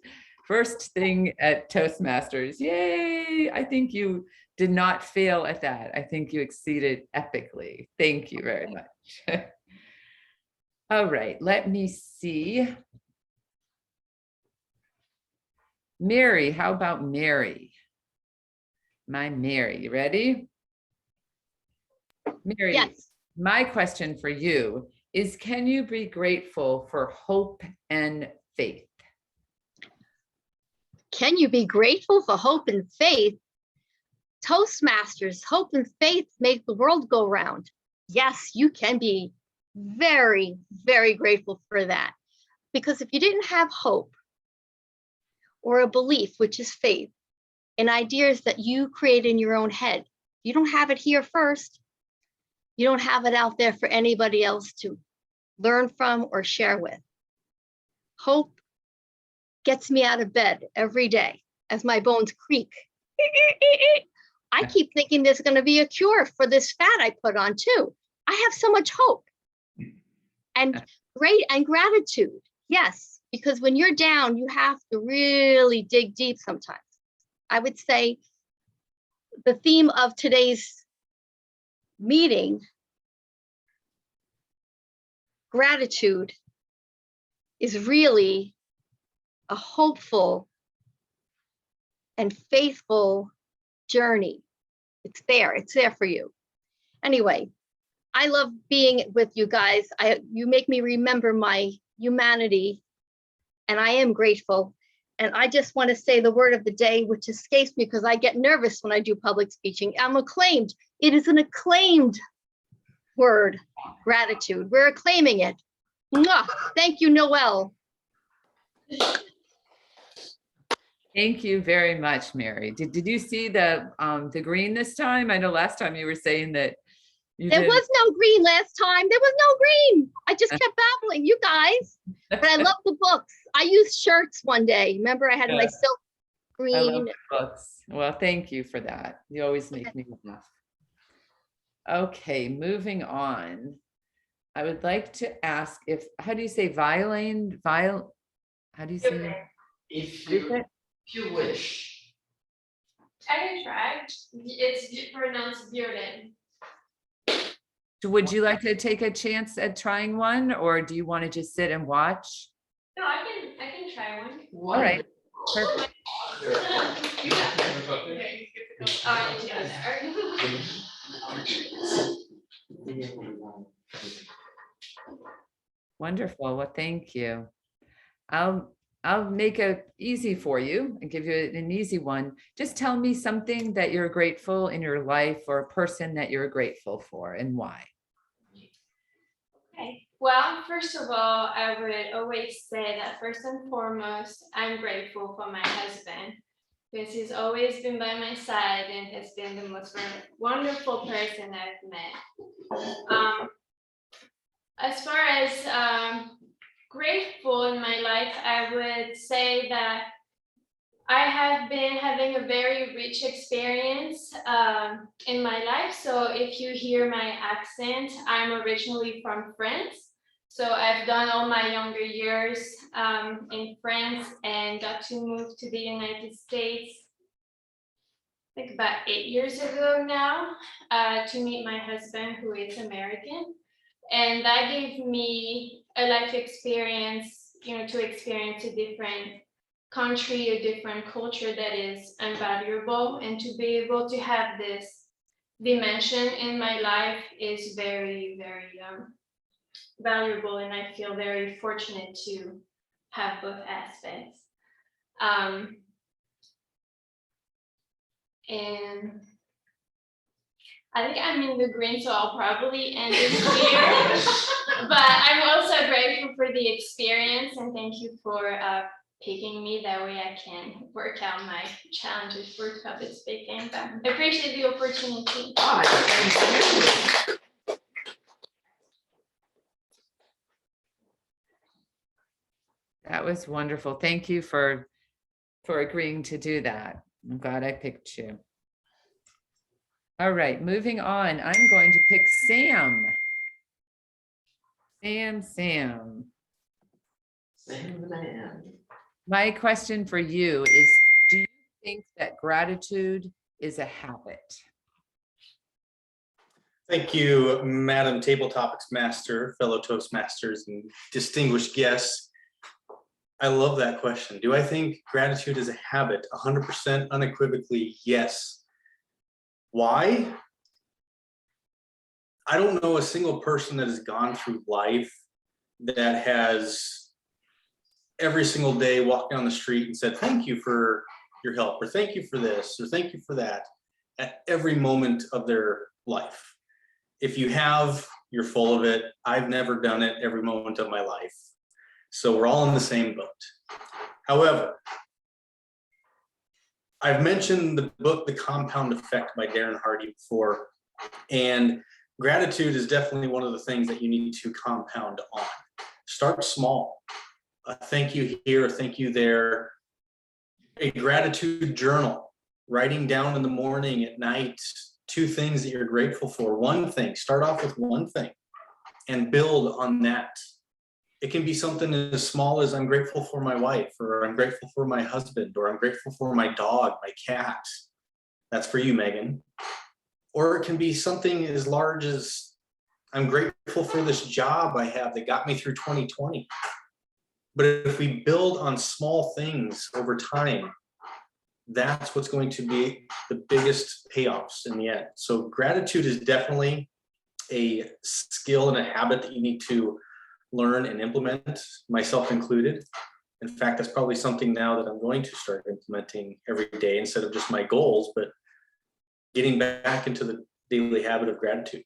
thing at Toastmasters. Yay! I think you did not fail at that. I think you exceeded epically. Thank you very much. All right, let me see. Mary, how about Mary? My Mary, you ready? Mary, Yes. my question for you is, can you be grateful for hope and faith? Can you be grateful for hope and faith? Toastmasters, hope and faith make the world go round. Yes, you can be very, very grateful for that. Because if you didn't have hope or a belief, which is faith, in ideas that you create in your own head, you don't have it here first. You don't have it out there for anybody else to learn from or share with. Hope gets me out of bed every day as my bones creak. I keep thinking there's going to be a cure for this fat I put on too. I have so much hope and gratitude. Yes, because when you're down, you have to really dig deep sometimes. I would say the theme of today's meeting, gratitude, is really a hopeful and faithful journey. It's there for you. Anyway, I love being with you guys. You make me remember my humanity, and I am grateful. And I just want to say the word of the day, which escapes me because I get nervous when I do public speaking. I'm acclaimed. It is an acclaimed word, gratitude. We're acclaiming it. Mwah! Thank you, Noelle. Thank you very much, Mary. Did you see the green this time? I know last time you were saying that you There didn't. was no green last time. There was no green. I just kept babbling, you guys. But I love the books. I used shirts one day. Remember, I had my Yeah. silk I love green. the books. Well, thank you for that. You always make me laugh. Okay, moving on. I would like to ask how do you say violin? How do you say it? If What is it? you wish. I can try. It's pronounced violin. Would you like to take a chance at trying one, or do you want to just sit and watch? No, I can try one. All right. Perfect. Wonderful. Well, thank you. I'll make it easy for you and give you an easy one. Just tell me something that you're grateful in your life, or a person that you're grateful for, and why. Okay. Well, first of all, I would always say that first and foremost, I'm grateful for my husband, because he's always been by my side and has been the most wonderful person I've met. As far as grateful in my life, I would say that I have been having a very rich experience in my life. So if you hear my accent, I'm originally from France. So I've done all my younger years in France and got to move to the United States, I think about 8 years ago now, to meet my husband, who is American. And that gave me a life experience, to experience a different country, a different culture that is invaluable. And to be able to have this dimension in my life is very, very valuable. And I feel very fortunate to have both aspects. And I think I'm in the green, so I'll probably end it here. But I'm also grateful for the experience and thank you for picking me. That way I can work out my challenges for public speaking. But I appreciate the opportunity. That was wonderful. Thank you for agreeing to do that. I'm glad I picked you. All right, moving on. I'm going to pick Sam. Sam. Same man. My question for you is, do you think that gratitude is a habit? Thank you, Madam Table Topics Master, fellow Toastmasters, and distinguished guests. I love that question. Do I think gratitude is a habit? 100% unequivocally, yes. Why? I don't know a single person that has gone through life that has every single day walked down the street and said, thank you for your help, or thank you for this, or thank you for that, at every moment of their life. If you have, you're full of it. I've never done it every moment of my life. So we're all in the same boat. However, I've mentioned the book, The Compound Effect by Darren Hardy before, and gratitude is definitely one of the things that you need to compound on. Start small. Thank you here, thank you there. A gratitude journal, writing down in the morning, at night, 2 things that you're grateful for. One thing, start off with one thing and build on that. It can be something as small as I'm grateful for my wife, or I'm grateful for my husband, or I'm grateful for my dog, my cat. That's for you, Megan. Or it can be something as large as I'm grateful for this job I have that got me through 2020. But if we build on small things over time, that's what's going to be the biggest payoffs in the end. So gratitude is definitely a skill and a habit that you need to learn and implement, myself included. In fact, that's probably something now that I'm going to start implementing every day instead of just my goals, but getting back into the daily habit of gratitude.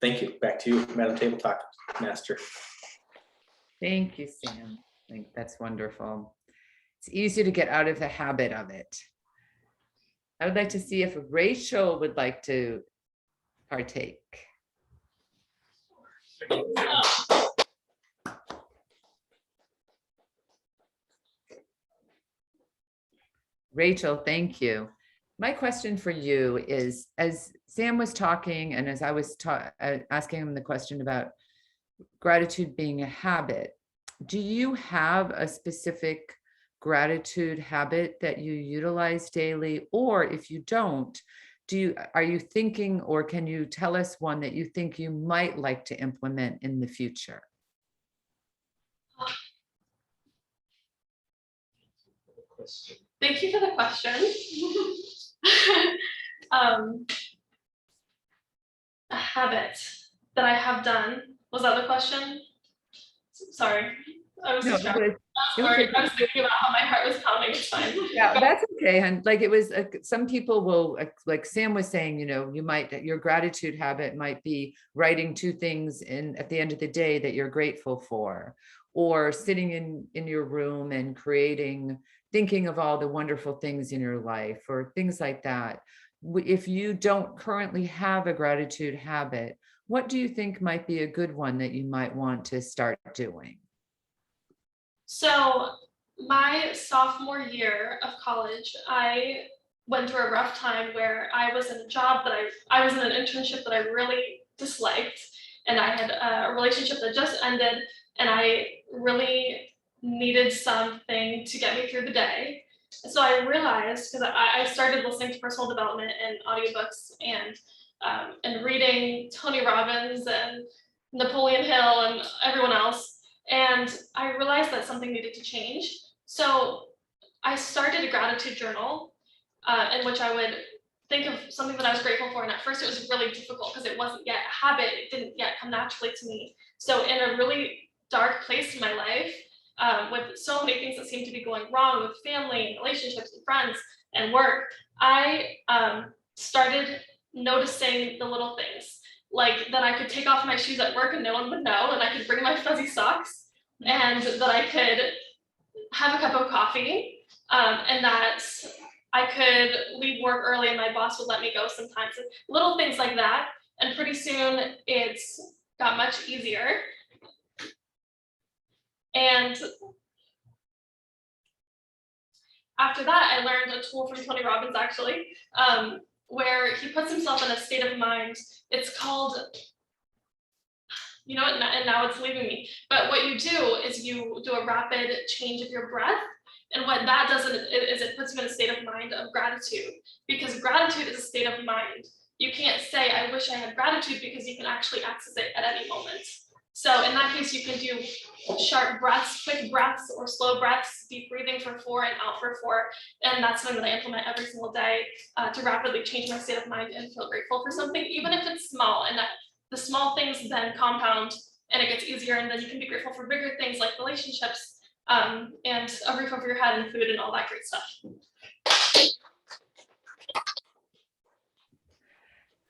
Thank you. Back to you, Madam Table Topics Master. Thank you, Sam. I think that's wonderful. It's easy to get out of the habit of it. I would like to see if Rachel would like to partake. Rachel, thank you. My question for you is, as Sam was talking and as I was asking him the question about gratitude being a habit, do you have a specific gratitude habit that you utilize daily? Or if you don't, are you thinking, or can you tell us one that you think you might like to implement in the future? Thank you for the question. A habit that I have done. Was that the question? Sorry, I was distracted. Sorry, I was thinking about how my heart was pounding. It's fine. Yeah, that's okay. And like it was, some people will, like Sam was saying, your gratitude habit might be writing 2 things at the end of the day that you're grateful for, or sitting in your room and thinking of all the wonderful things in your life, or things like that. If you don't currently have a gratitude habit, what do you think might be a good one that you might want to start doing? So My sophomore year of college, I went through a rough time where I was in a job that I was in an internship that I really disliked, and I had a relationship that just ended, and I really needed something to get me through the day. So I realized, because I started listening to personal development and audiobooks and reading Tony Robbins and Napoleon Hill and everyone else, and I realized that something needed to change. So I started a gratitude journal in which I would think of something that I was grateful for. And at first it was really difficult because it wasn't yet a habit. It didn't yet come naturally to me. So in a really dark place in my life, with so many things that seemed to be going wrong with family and relationships and friends and work, I started noticing the little things, like that I could take off my shoes at work and no one would know, and I could bring my fuzzy socks, and that I could have a cup of coffee, and that I could leave work early and my boss would let me go sometimes. Little things like that. And pretty soon it's got much easier. And after that, I learned a tool from Tony Robbins, actually, where he puts himself in a state of mind. It's called, you know, and now it's leaving me. But what you do is you do a rapid change of your breath. And what that does is it puts you in a state of mind of gratitude, because gratitude is a state of mind. You can't say, I wish I had gratitude, because you can actually access it at any moment. So in that case, you can do sharp breaths, quick breaths, or slow breaths, deep breathing for 4 and out for 4. And that's something that I implement every single day to rapidly change my state of mind and feel grateful for something, even if it's small. And that the small things then compound and it gets easier. And then you can be grateful for bigger things like relationships, and a roof over your head and food and all that great stuff.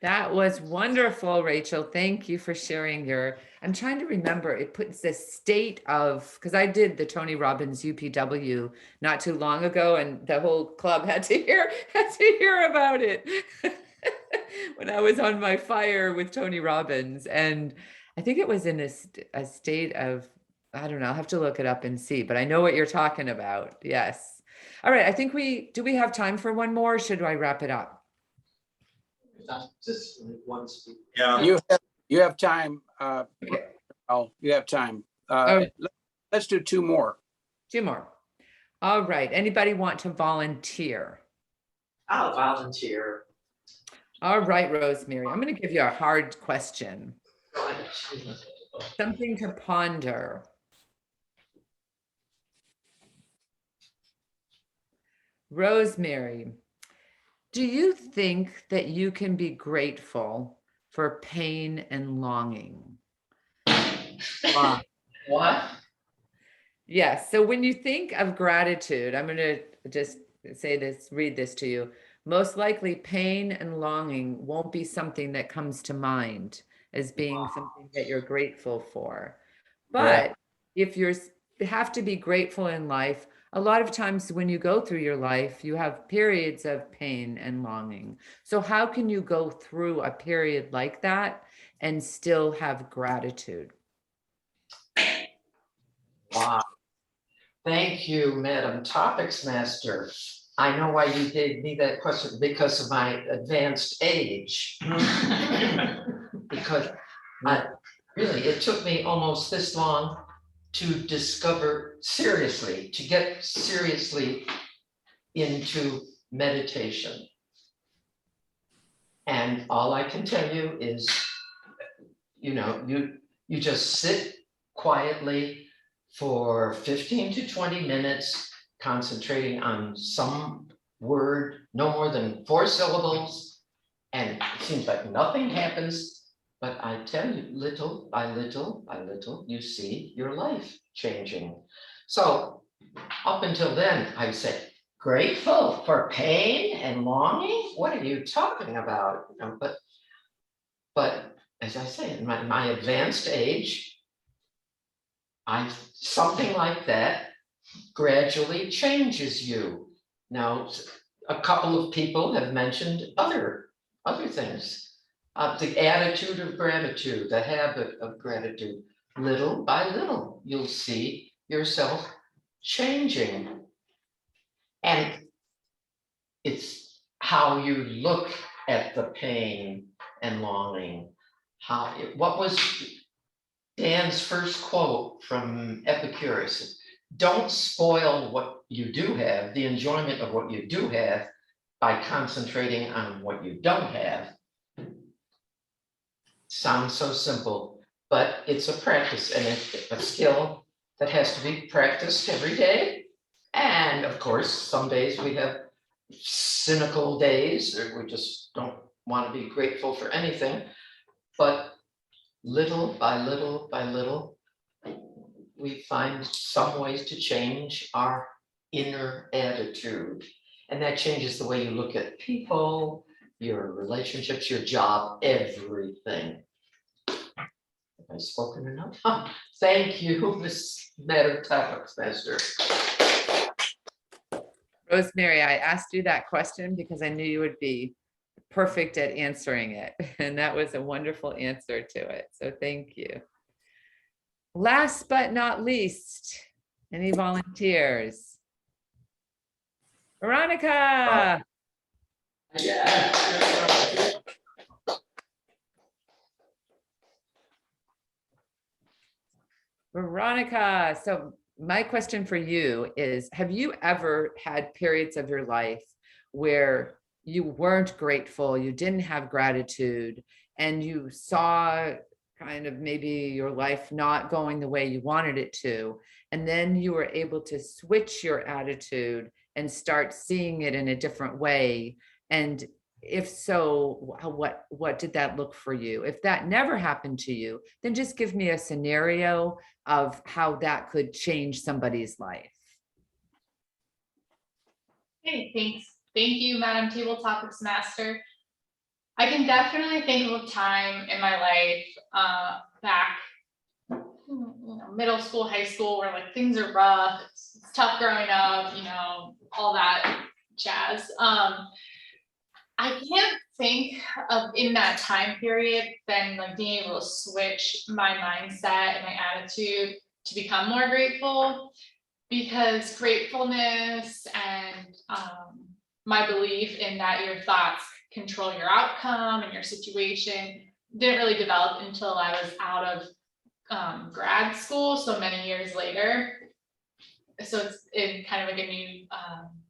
That was wonderful, Rachel. Thank you for sharing your, I'm trying to remember, it puts the state of, because I did the Tony Robbins UPW not too long ago, and the whole club had to hear about it when I was on my fire with Tony Robbins. And I think it was in a state of, I don't know, I'll have to look it up and see, but I know what you're talking about. Yes. All right. I think do we have time for one more? Or should I wrap it up? Just one speaker. Yeah. You have time. Oh, you have time. Let's do 2 more. 2 more. All right. Anybody want to volunteer? I'll volunteer. All right, Rosemary, I'm going to give you a hard question. Something to ponder. Rosemary, do you think that you can be grateful for pain and longing? What? Yes. So when you think of gratitude, I'm going to just read this to you. Most likely pain and longing won't be something that comes to mind as being something that you're grateful for. But if you have to be grateful in life, a lot of times when you go through your life, you have periods of pain and longing. So how can you go through a period like that and still have gratitude? Wow. Thank you, Madam Topics Master. I know why you gave me that question, because of my advanced age. Because really, it took me almost this long to discover seriously, to get seriously into meditation. And all I can tell you is, you know, you just sit quietly for 15 to 20 minutes, concentrating on some word, no more than 4 syllables, and it seems like nothing happens. But I tell you, little by little by little, you see your life changing. So up until then, I would say, grateful for pain and longing? What are you talking about? You know, but as I say, in my advanced age, something like that gradually changes you. Now, a couple of people have mentioned other things. The attitude of gratitude, the habit of gratitude, little by little, you'll see yourself changing. And it's how you look at the pain and longing. What was Dan's first quote from Epicurus? Don't spoil what you do have, the enjoyment of what you do have, by concentrating on what you don't have. Sounds so simple, but it's a practice and it's a skill that has to be practiced every day. And of course, some days we have cynical days, or we just don't want to be grateful for anything. But little by little by little, we find some ways to change our inner attitude. And that changes the way you look at people, your relationships, your job, everything. Have I spoken enough? Thank you, Madam Toastmaster. Rosemary, I asked you that question because I knew you would be perfect at answering it. And that was a wonderful answer to it. So thank you. Last but not least, any volunteers? Veronica. Yeah. Veronica, so my question for you is, have you ever had periods of your life where you weren't grateful, you didn't have gratitude, and you saw kind of maybe your life not going the way you wanted it to, and then you were able to switch your attitude and start seeing it in a different way? And if so, what did that look for you? If that never happened to you, then just give me a scenario of how that could change somebody's life. Hey, thanks. Thank you, Madam Table Topics Master. I can definitely think of a time in my life back, middle school, high school, where like things are rough, it's tough growing up, all that jazz. I can't think of in that time period then like being able to switch my mindset and my attitude to become more grateful, because gratefulness and my belief in that your thoughts control your outcome and your situation didn't really develop until I was out of grad school, so many years later. So it's in kind of like a new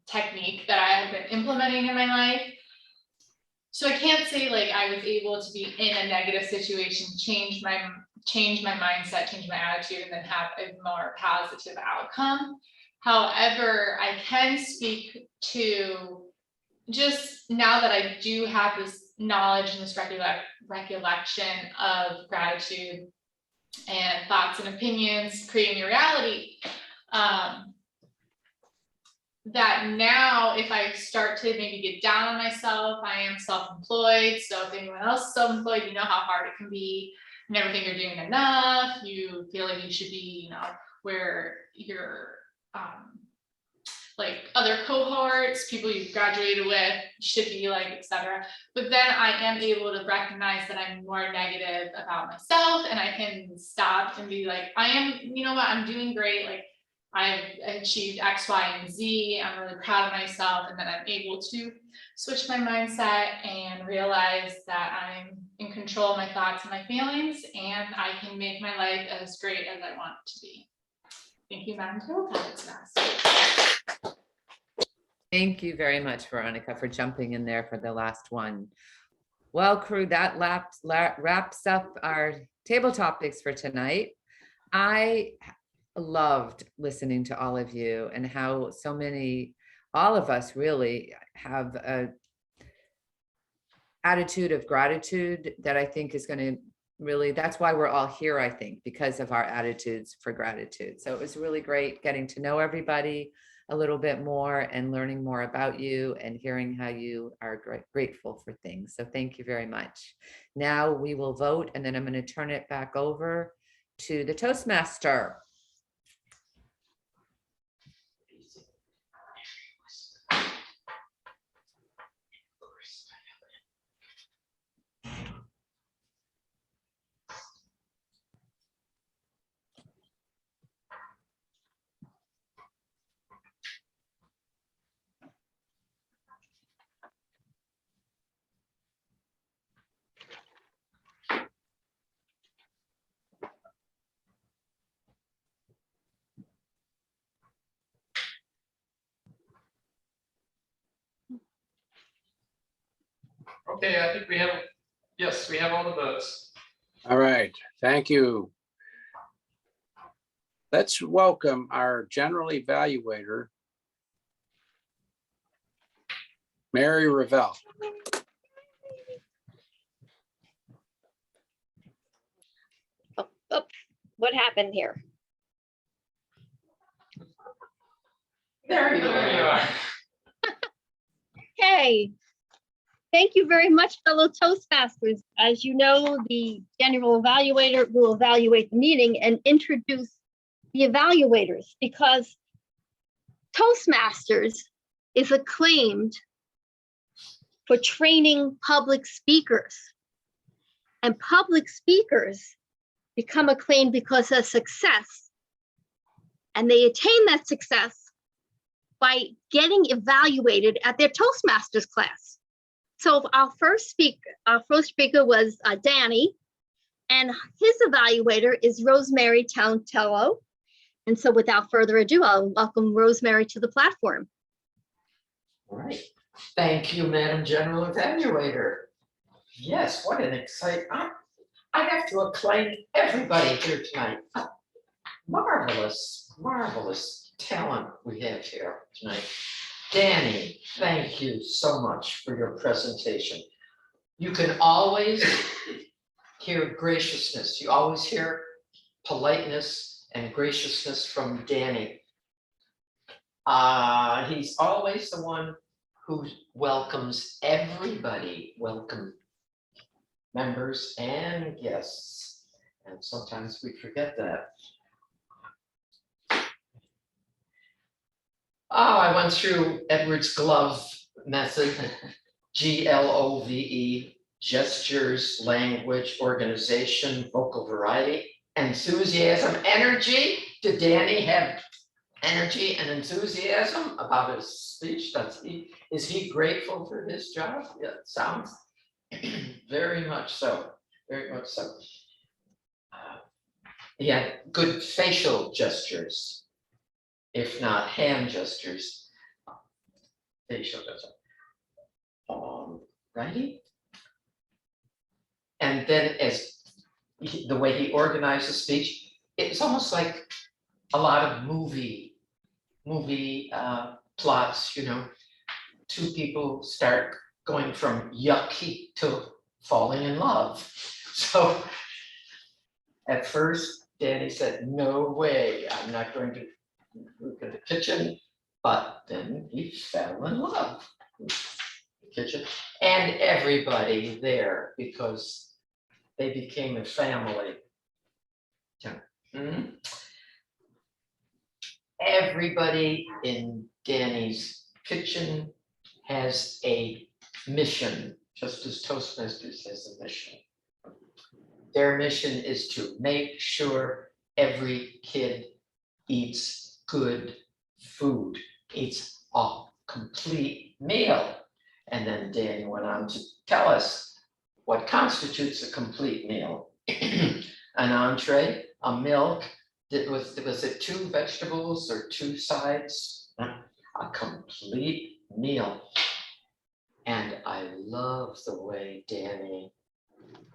technique that I have been implementing in my life. So I can't say like I was able to be in a negative situation, change my mindset, change my attitude, and then have a more positive outcome. However, I can speak to just now that I do have this knowledge and this recollection of gratitude and thoughts and opinions creating your reality. That now if I start to maybe get down on myself, I am self-employed. So if anyone else is self-employed, you know how hard it can be. You never think you're doing enough. You feel like you should be, where you're like other cohorts, people you've graduated with should be like, etc. But then I am able to recognize that I'm more negative about myself, and I can stop and be like, I am, I'm doing great. Like I've achieved X, Y, and Z. I'm really proud of myself. And then I'm able to switch my mindset and realize that I'm in control of my thoughts and my feelings, and I can make my life as great as I want it to be. Thank you, Madam Table Topics Master. Thank you very much, Veronica, for jumping in there for the last one. Well, crew, that wraps up our table topics for tonight. I loved listening to all of you and how all of us really have a attitude of gratitude that I think is going to really, that's why we're all here, I think, because of our attitudes for gratitude. So it was really great getting to know everybody a little bit more and learning more about you and hearing how you are grateful for things. So thank you very much. Now we will vote, and then I'm going to turn it back over to the Toastmaster. Okay, I think we have, yes, we have all the votes. All right, thank you. Let's welcome our general evaluator, Mary Ravel. Oh, what happened here? There you There you are. are. Hey, thank you very much, fellow Toastmasters. As you know, the general evaluator will evaluate the meeting and introduce the evaluators, because Toastmasters is acclaimed for training public speakers. And public speakers become acclaimed because of success. And they attain that success by getting evaluated at their Toastmasters class. So our first speaker was Danny, and his evaluator is Rosemary Towntello. And so without further ado, I'll welcome Rosemary to the platform. All right. Thank you, Madam General Evaluator. Yes, what an exciting, I have to acclaim everybody here tonight. Marvelous, marvelous talent we have here tonight. Danny, thank you so much for your presentation. You can always hear graciousness. You always hear politeness and graciousness from Danny. He's always the one who welcomes everybody, welcome members and guests. And sometimes we forget that. I went through Edward's glove method, GLOVE, gestures, language, organization, vocal variety, enthusiasm, energy. Did Danny have energy and enthusiasm about his speech? Is he grateful for his job? Yeah, it sounds very much so, very much so. He had good facial gestures, if not hand gestures. Facial gestures. Righty? And then as the way he organized the speech, it's almost like a lot of movie plots, you know. Two people start going from yucky to falling in love. So at first, Danny said, no way, I'm not going to look at the kitchen, but then he fell in love with the kitchen and everybody there, because they became a family. Everybody in Danny's kitchen has a mission, just as Toastmasters has a mission. Their mission is to make sure every kid eats good food, eats a complete meal. And then Danny went on to tell us what constitutes a complete meal. An entree, a milk, was it 2 vegetables or 2 sides? A complete meal. And I love the way Danny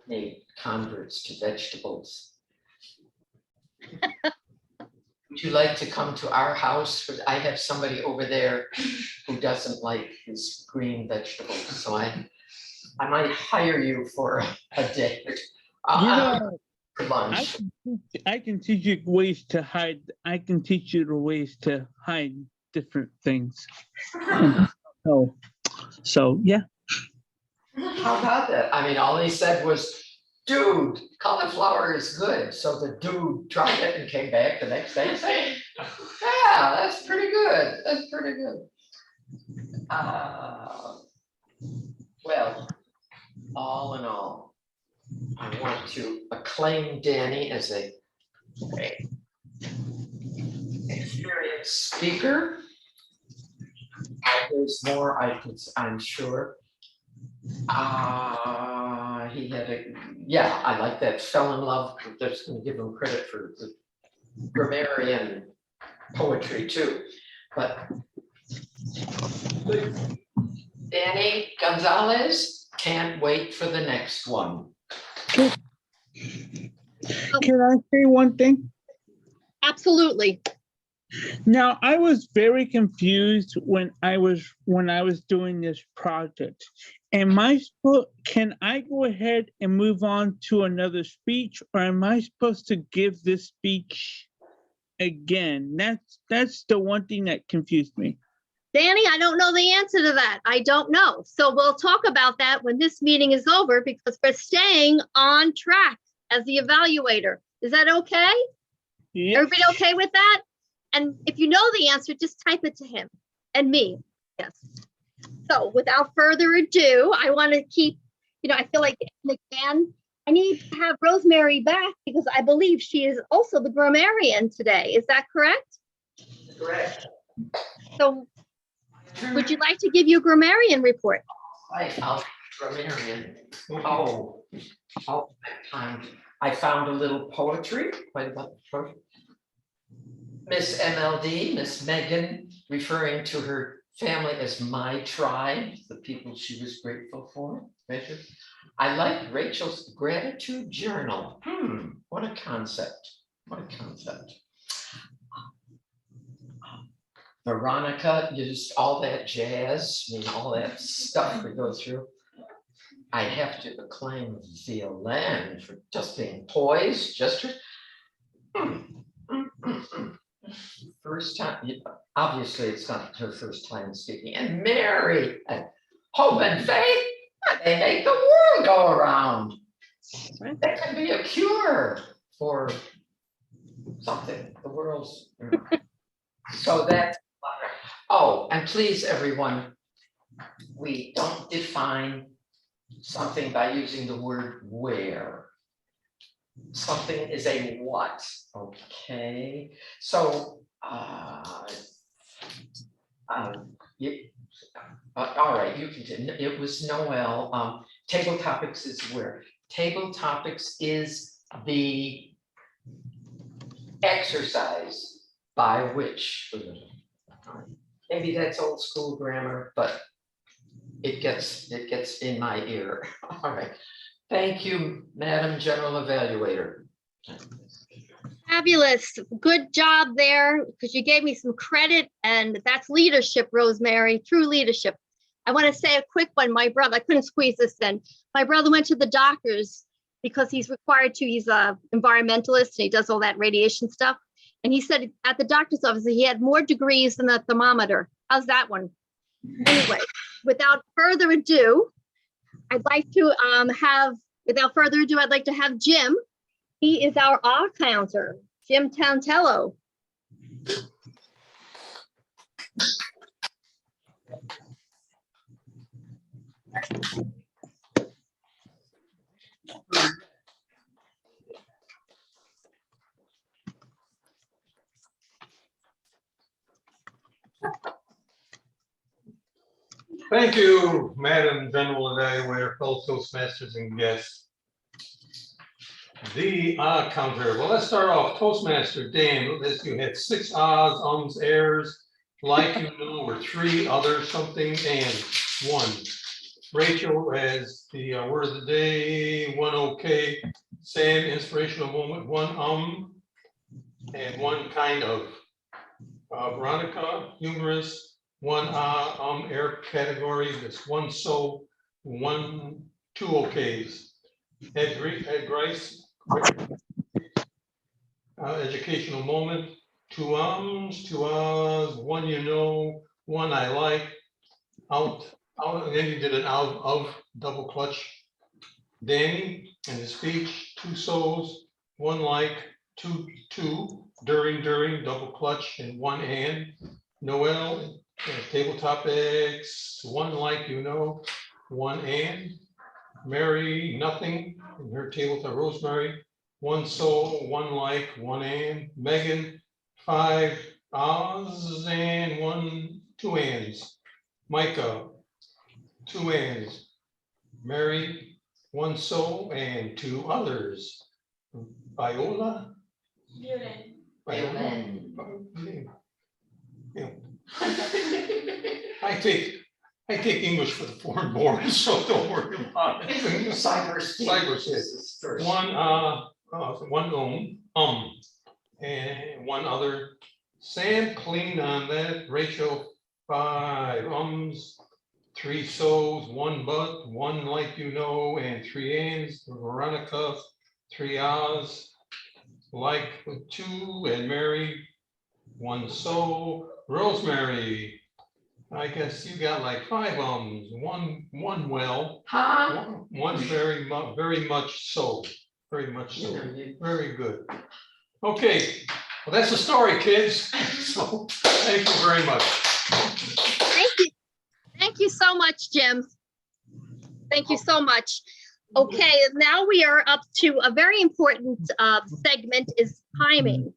made converts to vegetables. Would you like to come to our house? I have somebody over there who doesn't like his green vegetables, so I might hire you for a day. For lunch. I can teach you ways to hide. I can teach you the ways to hide different things. So yeah. How about that? I mean, all he said was, dude, cauliflower is good. So the dude tried it and came back the next day and said, yeah, that's pretty good. That's pretty good. Well, all in all, I want to acclaim Danny as a experienced speaker. There's more I'm sure. He had I like that, fell in love. Just gonna give him credit for the grammarian poetry too. But Danny Gonzalez, can't wait for the next one. Can I say one thing? Absolutely. Now, I was very confused when I was doing this project. Can I go ahead and move on to another speech, or am I supposed to give this speech again? That's the one thing that confused me. Danny, I don't know the answer to that. I don't know. So we'll talk about that when this meeting is over, because we're staying on track as the evaluator. Is that okay? Yeah. Everybody okay with that? And if you know the answer, just type it to him and me. Yes. So without further ado, I want to keep, I feel like again, I need to have Rosemary back because I believe she is also the grammarian today. Is that correct? Correct. So would you like to give your grammarian report? I'll grammarian. Oh, I found a little poetry, quite about poetry. Miss MLD, Miss Megan, referring to her family as my tribe, the people she was grateful for. I like Rachel's gratitude journal. What a concept. What a concept. Veronica used all that jazz, all that stuff we go through. I have to acclaim Violaine for just being poised, gestures. First time, obviously it's not her first time speaking. And Mary, and hope and faith, they make the world go around. That can be a cure for something, the world's. So that's, oh, and please everyone, we don't define something by using the word where. Something is a what, okay? So, all right, you continue. It was Noel. Table topics is where? Table topics is the exercise by which, maybe that's old school grammar, but it gets in my ear. All right. Thank you, Madam General Evaluator. Fabulous. Good job there, because you gave me some credit, and that's leadership, Rosemary, true leadership. I want to say a quick one. My brother, I couldn't squeeze this in. My brother went to the doctors because he's required to. He's an environmentalist and he does all that radiation stuff. And he said at the doctor's office, he had more degrees than a thermometer. How's that one? Anyway, without further ado, I'd like to have Jim. He is our counter, Jim Tantello. Thank you, Madam General Evaluator, fellow Toastmasters and guests. The counter. Well, let's start off. Toastmaster Dan, you had 6 ahs, ums, errs, like you know, or 3 other something, and 1. Rachel as the word of the day, 1 okay. Sam, inspirational moment, 1 and 1 kind of. Veronica, humorist, 1 error category, that's 1 so, 2 okays. Ed Grice, educational moment, 2 ums, 2 ahs, 1 you know, 1 I like, out, and then you did an out of double clutch. Danny in the speech, 2 so's, 1 like, 2 during double clutch, and 1 and. Noel, table topics, 1 like you know, 1 and. Mary, nothing in her tabletop. Rosemary, 1 so, 1 like, 1 and. Megan, 5 ahs and 2 ands. Micah, 2 ands. Mary, 1 so and 2 others. Viola. I take I take English for the foreign born, so don't worry about it. Cyberspace. One and one other. Sam clean on that ratio, 5 ums, 3 so's, 1 but, 1 like you know, and 3 ands. Veronica, 3 ahs, like 2, and Mary, 1 so. Rosemary, I guess you got like 5 ums, 1 well, Huh? one very much so, very much so, very good. Okay, well, that's the story, kids. So, thank you very much. Thank you. Thank you so much, Jim. Thank you so much. Okay, now we are up to a very important segment is timing.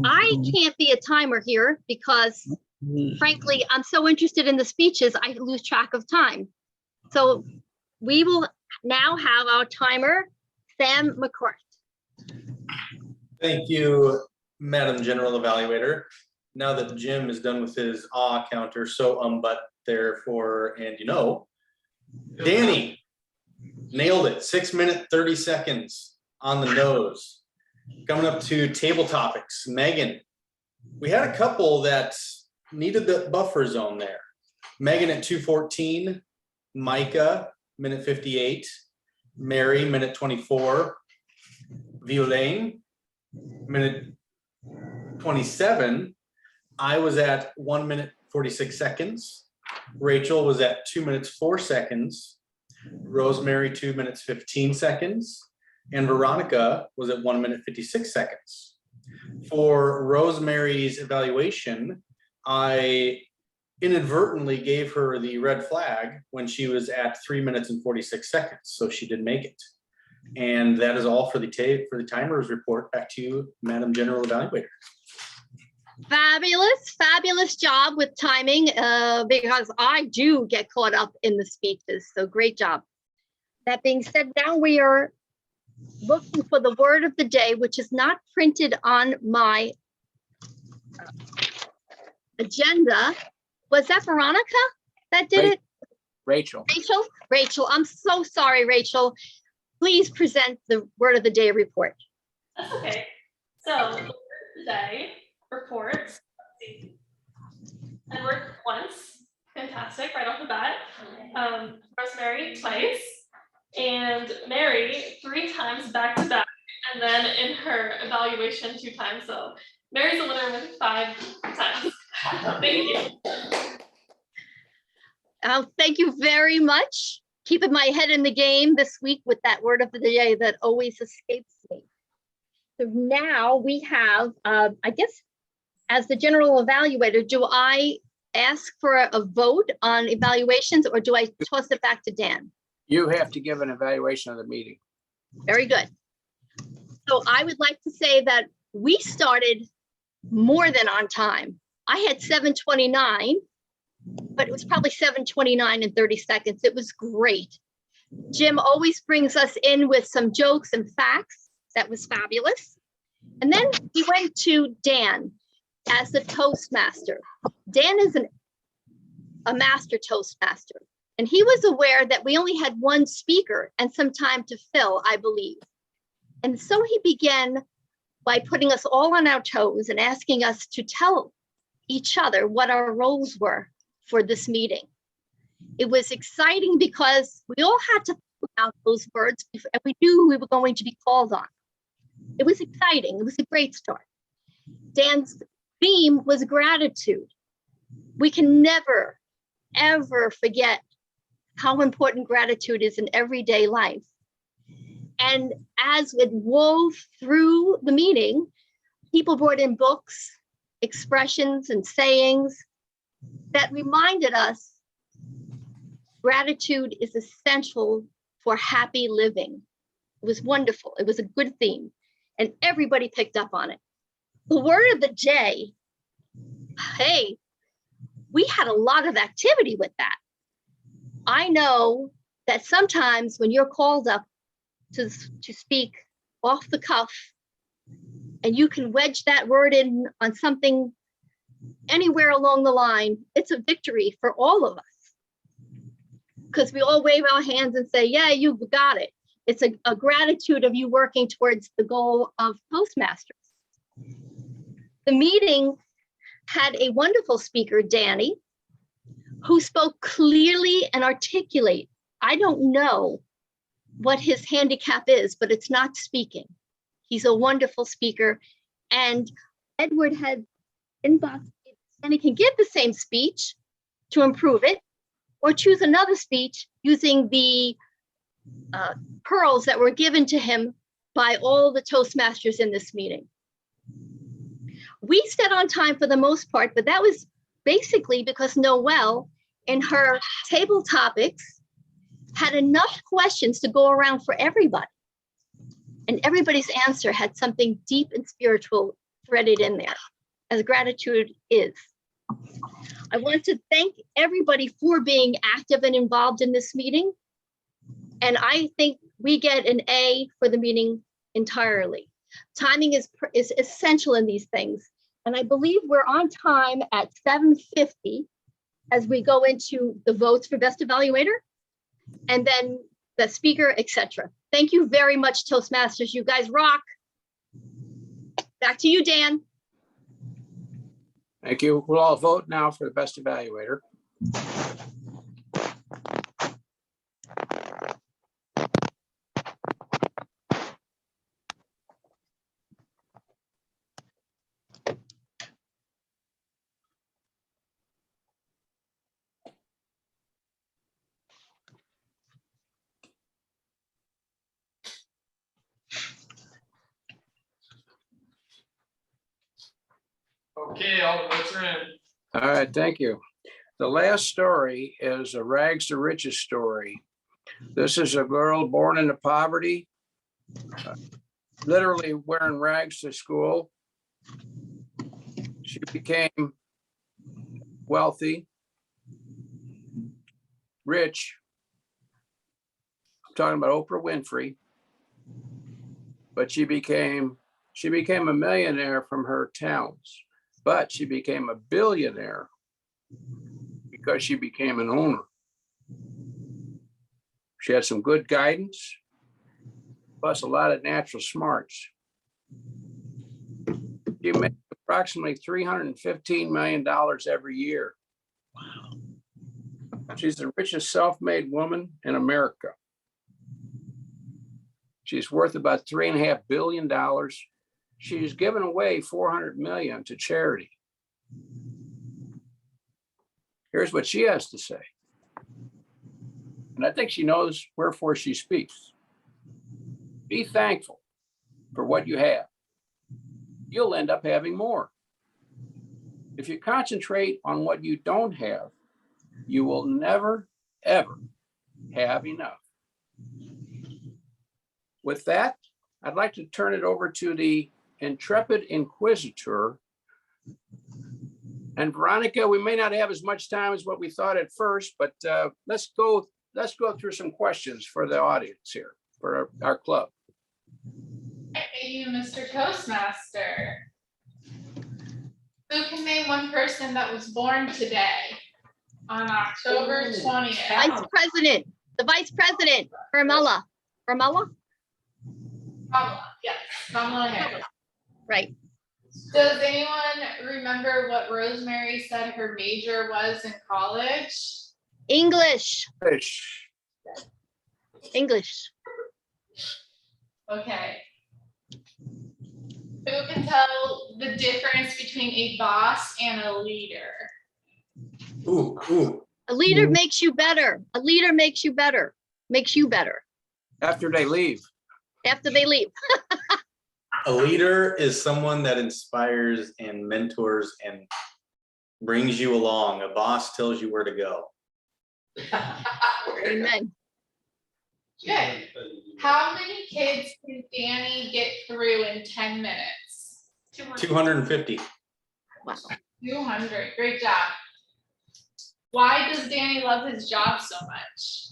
I can't be a timer here because frankly, I'm so interested in the speeches, I lose track of time. So we will now have our timer, Sam McCourt. Thank you, Madam General Evaluator. Now that Jim is done with his counter, so but therefore, and you know, Danny nailed it. 6 minutes, 30 seconds on the nose. Coming up to table topics, Megan. We had a couple that needed the buffer zone there. Megan at 2:14, Micah, minute 58, Mary, minute 24, Violaine, minute 27. I was at 1 minute 46 seconds. Rachel was at 2 minutes 4 seconds. Rosemary 2 minutes 15 seconds. And Veronica was at 1 minute 56 seconds. For Rosemary's evaluation, I inadvertently gave her the red flag when she was at 3 minutes and 46 seconds. So she did make it. And that is all for the timers report. Back to you, Madam General Evaluator. Fabulous job with timing because I do get caught up in the speeches. So great job. That being said, now we are looking for the word of the day, which is not printed on my agenda. Was that Veronica that did it? Rachel. Rachel, I'm so sorry, Rachel. Please present the word of the day report. That's okay. So the word of the day report, let's see. And worked once, fantastic, right off the bat. Rosemary twice, and Mary 3 times back to back, and then in her evaluation 2 times. So Mary's the winner with 5 times. Thank you. Thank you very much. Keeping my head in the game this week with that word of the day that always escapes me. So now we have, I guess, as the general evaluator, do I ask for a vote on evaluations or do I toss it back to Dan? You have to give an evaluation of the meeting. Very good. So I would like to say that we started more than on time. I had 7:29, but it was probably 7:29 and 30 seconds. It was great. Jim always brings us in with some jokes and facts. That was fabulous. And then we went to Dan as the Toastmaster. Dan is a master Toastmaster. And he was aware that we only had 1 speaker and some time to fill, I believe. And so he began by putting us all on our toes and asking us to tell each other what our roles were for this meeting. It was exciting because we all had to think about those words and we knew we were going to be called on. It was exciting. It was a great start. Dan's theme was gratitude. We can never, ever forget how important gratitude is in everyday life. And as it wove through the meeting, people brought in books, expressions, and sayings that reminded us gratitude is essential for happy living. It was wonderful. It was a good theme, and everybody picked up on it. The word of the day, hey, we had a lot of activity with that. I know that sometimes when you're called up to speak off the cuff and you can wedge that word in on something anywhere along the line, it's a victory for all of us. because we all wave our hands and say, yeah, you got it. It's a gratitude of you working towards the goal of Toastmasters. The meeting had a wonderful speaker, Danny, who spoke clearly and articulate. I don't know what his handicap is, but it's not speaking. He's a wonderful speaker. And Edward had inbox, and he can give the same speech to improve it, or choose another speech using the pearls that were given to him by all the Toastmasters in this meeting. We stayed on time for the most part, but that was basically because Noelle in her table topics had enough questions to go around for everybody. And everybody's answer had something deep and spiritual threaded in there, as gratitude is. I want to thank everybody for being active and involved in this meeting. And I think we get an A for the meeting entirely. Timing is essential in these things. And I believe we're on time at 7:50 as we go into the votes for Best Evaluator and then the speaker, etc. Thank you very much, Toastmasters. You guys rock. Back to you, Dan. Thank you. We'll all vote now for the Best Evaluator. Okay, all the votes are in. All right, thank you. The last story is a rags to riches story. This is a girl born into poverty, literally wearing rags to school. She became wealthy, rich. I'm talking about Oprah Winfrey, but she became a millionaire from her talents, but she became a billionaire because she became an owner. She had some good guidance, plus a lot of natural smarts. She made approximately $315 million every year. Wow. She's the richest self-made woman in America. She's worth about $3.5 billion. She's given away $400 million to charity. Here's what she has to say. And I think she knows wherefore she speaks. Be thankful for what you have. You'll end up having more. If you concentrate on what you don't have, you will never, ever have enough. With that, I'd like to turn it over to the intrepid inquisitor. And Veronica, we may not have as much time as what we thought at first, but let's go through some questions for the audience here, for our club. Thank you, Mr. Toastmaster. Who can name one person that was born today on October 20th? Vice President, the Vice President, Kamala. Kamala, yes, Kamala Harris. Right. Does anyone remember what Rosemary said her major was in college? English. English. Okay. Who can tell the difference between a boss and a leader? Ooh. A leader makes you better. A leader makes you better. Makes you better. After they leave. After they leave. A leader is someone that inspires and mentors and brings you along. A boss tells you where to go. Amen. Okay. How many kids can Danny get through in 10 minutes? 250. Wow. 200. Great job. Why does Danny love his job so much?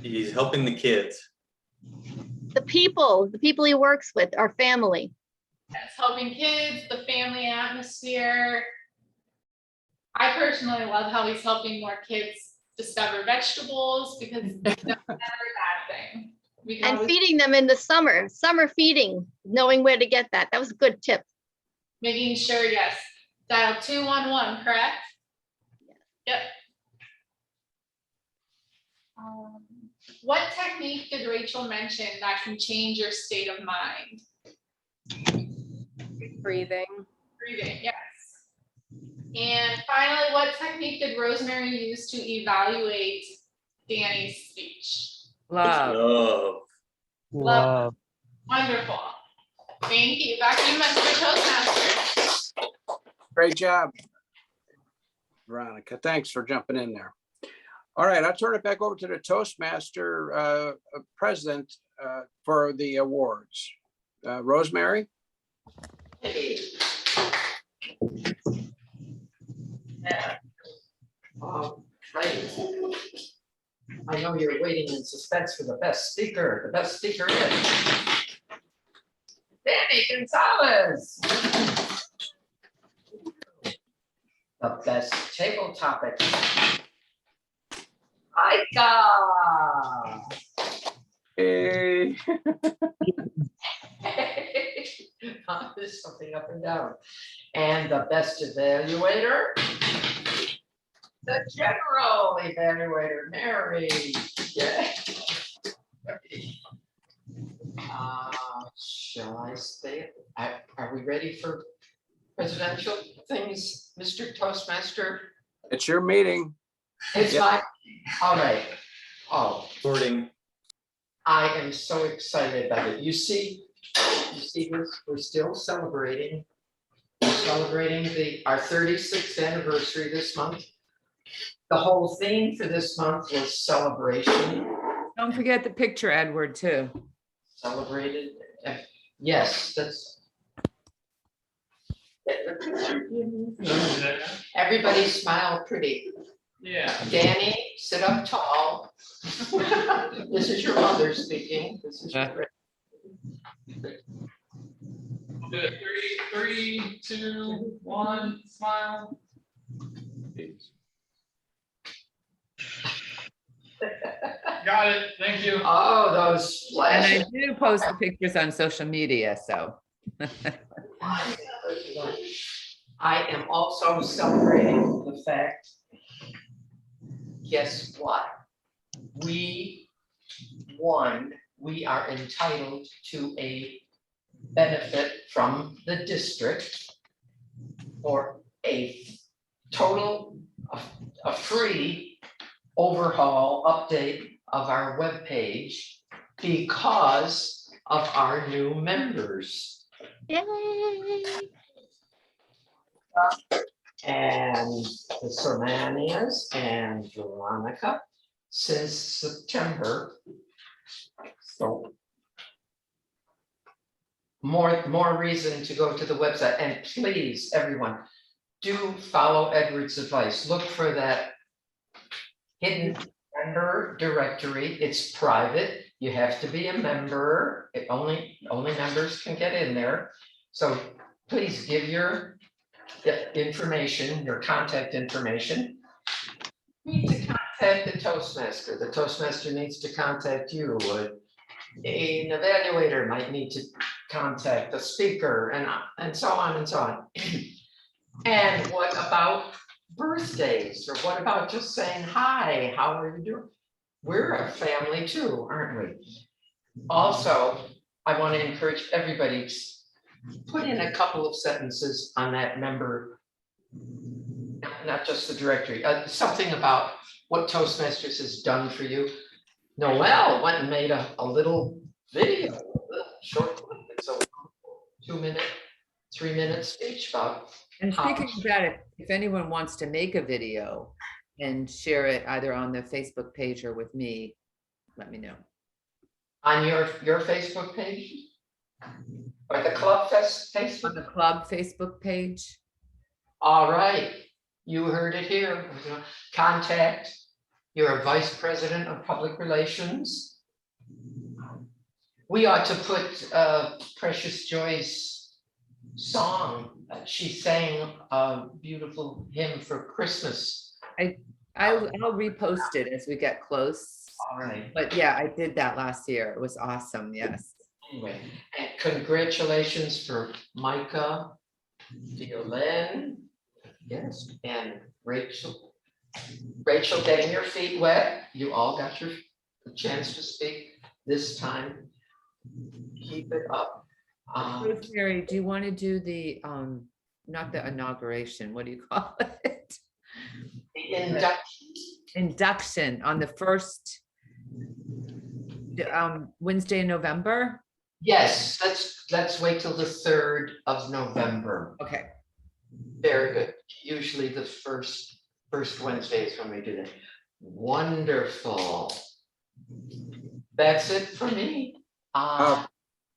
He's helping the kids. The people he works with are family. Yes, helping kids, the family atmosphere. I personally love how he's helping more kids discover vegetables, because that's never a bad thing. We can And always, feeding them in the summer feeding, knowing where to get that. That was a good tip. making sure, yes, dial 211, correct? Yep. What technique did Rachel mention that can change your state of mind? Breathing. Breathing, yes. And finally, what technique did Rosemary use to evaluate Danny's speech? Love. Love. Wow. Wonderful. Thank you. Back to you, Mr. Toastmaster. Great job, Veronica. Thanks for jumping in there. All right, I'll turn it back over to the Toastmaster president for the awards. Rosemary? Hey. Yeah. Right. I know you're waiting in suspense for the best speaker. The best speaker is Danny Gonzalez. The best table topic. Ika. Hey. There's something up and down. And the best evaluator, the general evaluator, Mary. Yeah. Shall I stay? Are we ready for presidential things, Mr. Toastmaster? It's your meeting. It's Yep. my, all right. Oh, Sorting. I am so excited about it. You see this, we're still celebrating. We're celebrating our 36th anniversary this month. The whole theme for this month was celebration. Don't forget the picture, Edward, too. Celebrated, yes, that's. Everybody smile pretty. Yeah. Danny, sit up tall. This is your mother speaking. This is your. We'll do it. 3, 2, 1, smile. Got it. Thank you. Oh, those And flashes. I do post the pictures on social media, so. I am also celebrating the fact, guess what? We won, we are entitled to a benefit from the district or a total, a free overhaul update of our webpage because of our new members. Yay. And the Sermanias and Veronica since September. So more reason to go to the website, and please, everyone, do follow Edward's advice. Look for that hidden member directory. It's private. You have to be a member. Only members can get in there. So please give your information, your contact information. You need to contact the Toastmaster. The Toastmaster needs to contact you. An evaluator might need to contact the speaker, and so on and so on. And what about birthdays? Or what about just saying, hi, how are you doing? We're a family too, aren't we? Also, I want to encourage everybody to put in a couple of sentences on that member, not just the directory, something about what Toastmasters has done for you. Noelle went and made a little video, a little short clip. It's a 2-minute, 3-minute speech about. And speaking of that, if anyone wants to make a video and share it either on the Facebook page or with me, let me know. On your Facebook page? Or the Club Fest On Facebook? the club Facebook page. All right, you heard it here. Contact your vice president of public relations. We ought to put Precious Joy's song. She sang a beautiful hymn for Christmas. I I'll repost it as we get close. All right. But yeah, I did that last year. It was awesome. Yes. Anyway, and congratulations for Micah, Violin, yes, and Rachel. Rachel, getting your feet wet. You all got your chance to speak this time. Keep it up. Rosemary, do you want to do the, not the inauguration, what do you call it? The induction. Induction on the first Wednesday in November? Yes, let's wait till the 3rd of November. Okay. Very good. Usually the first Wednesday is when we do that. Wonderful. That's it for me.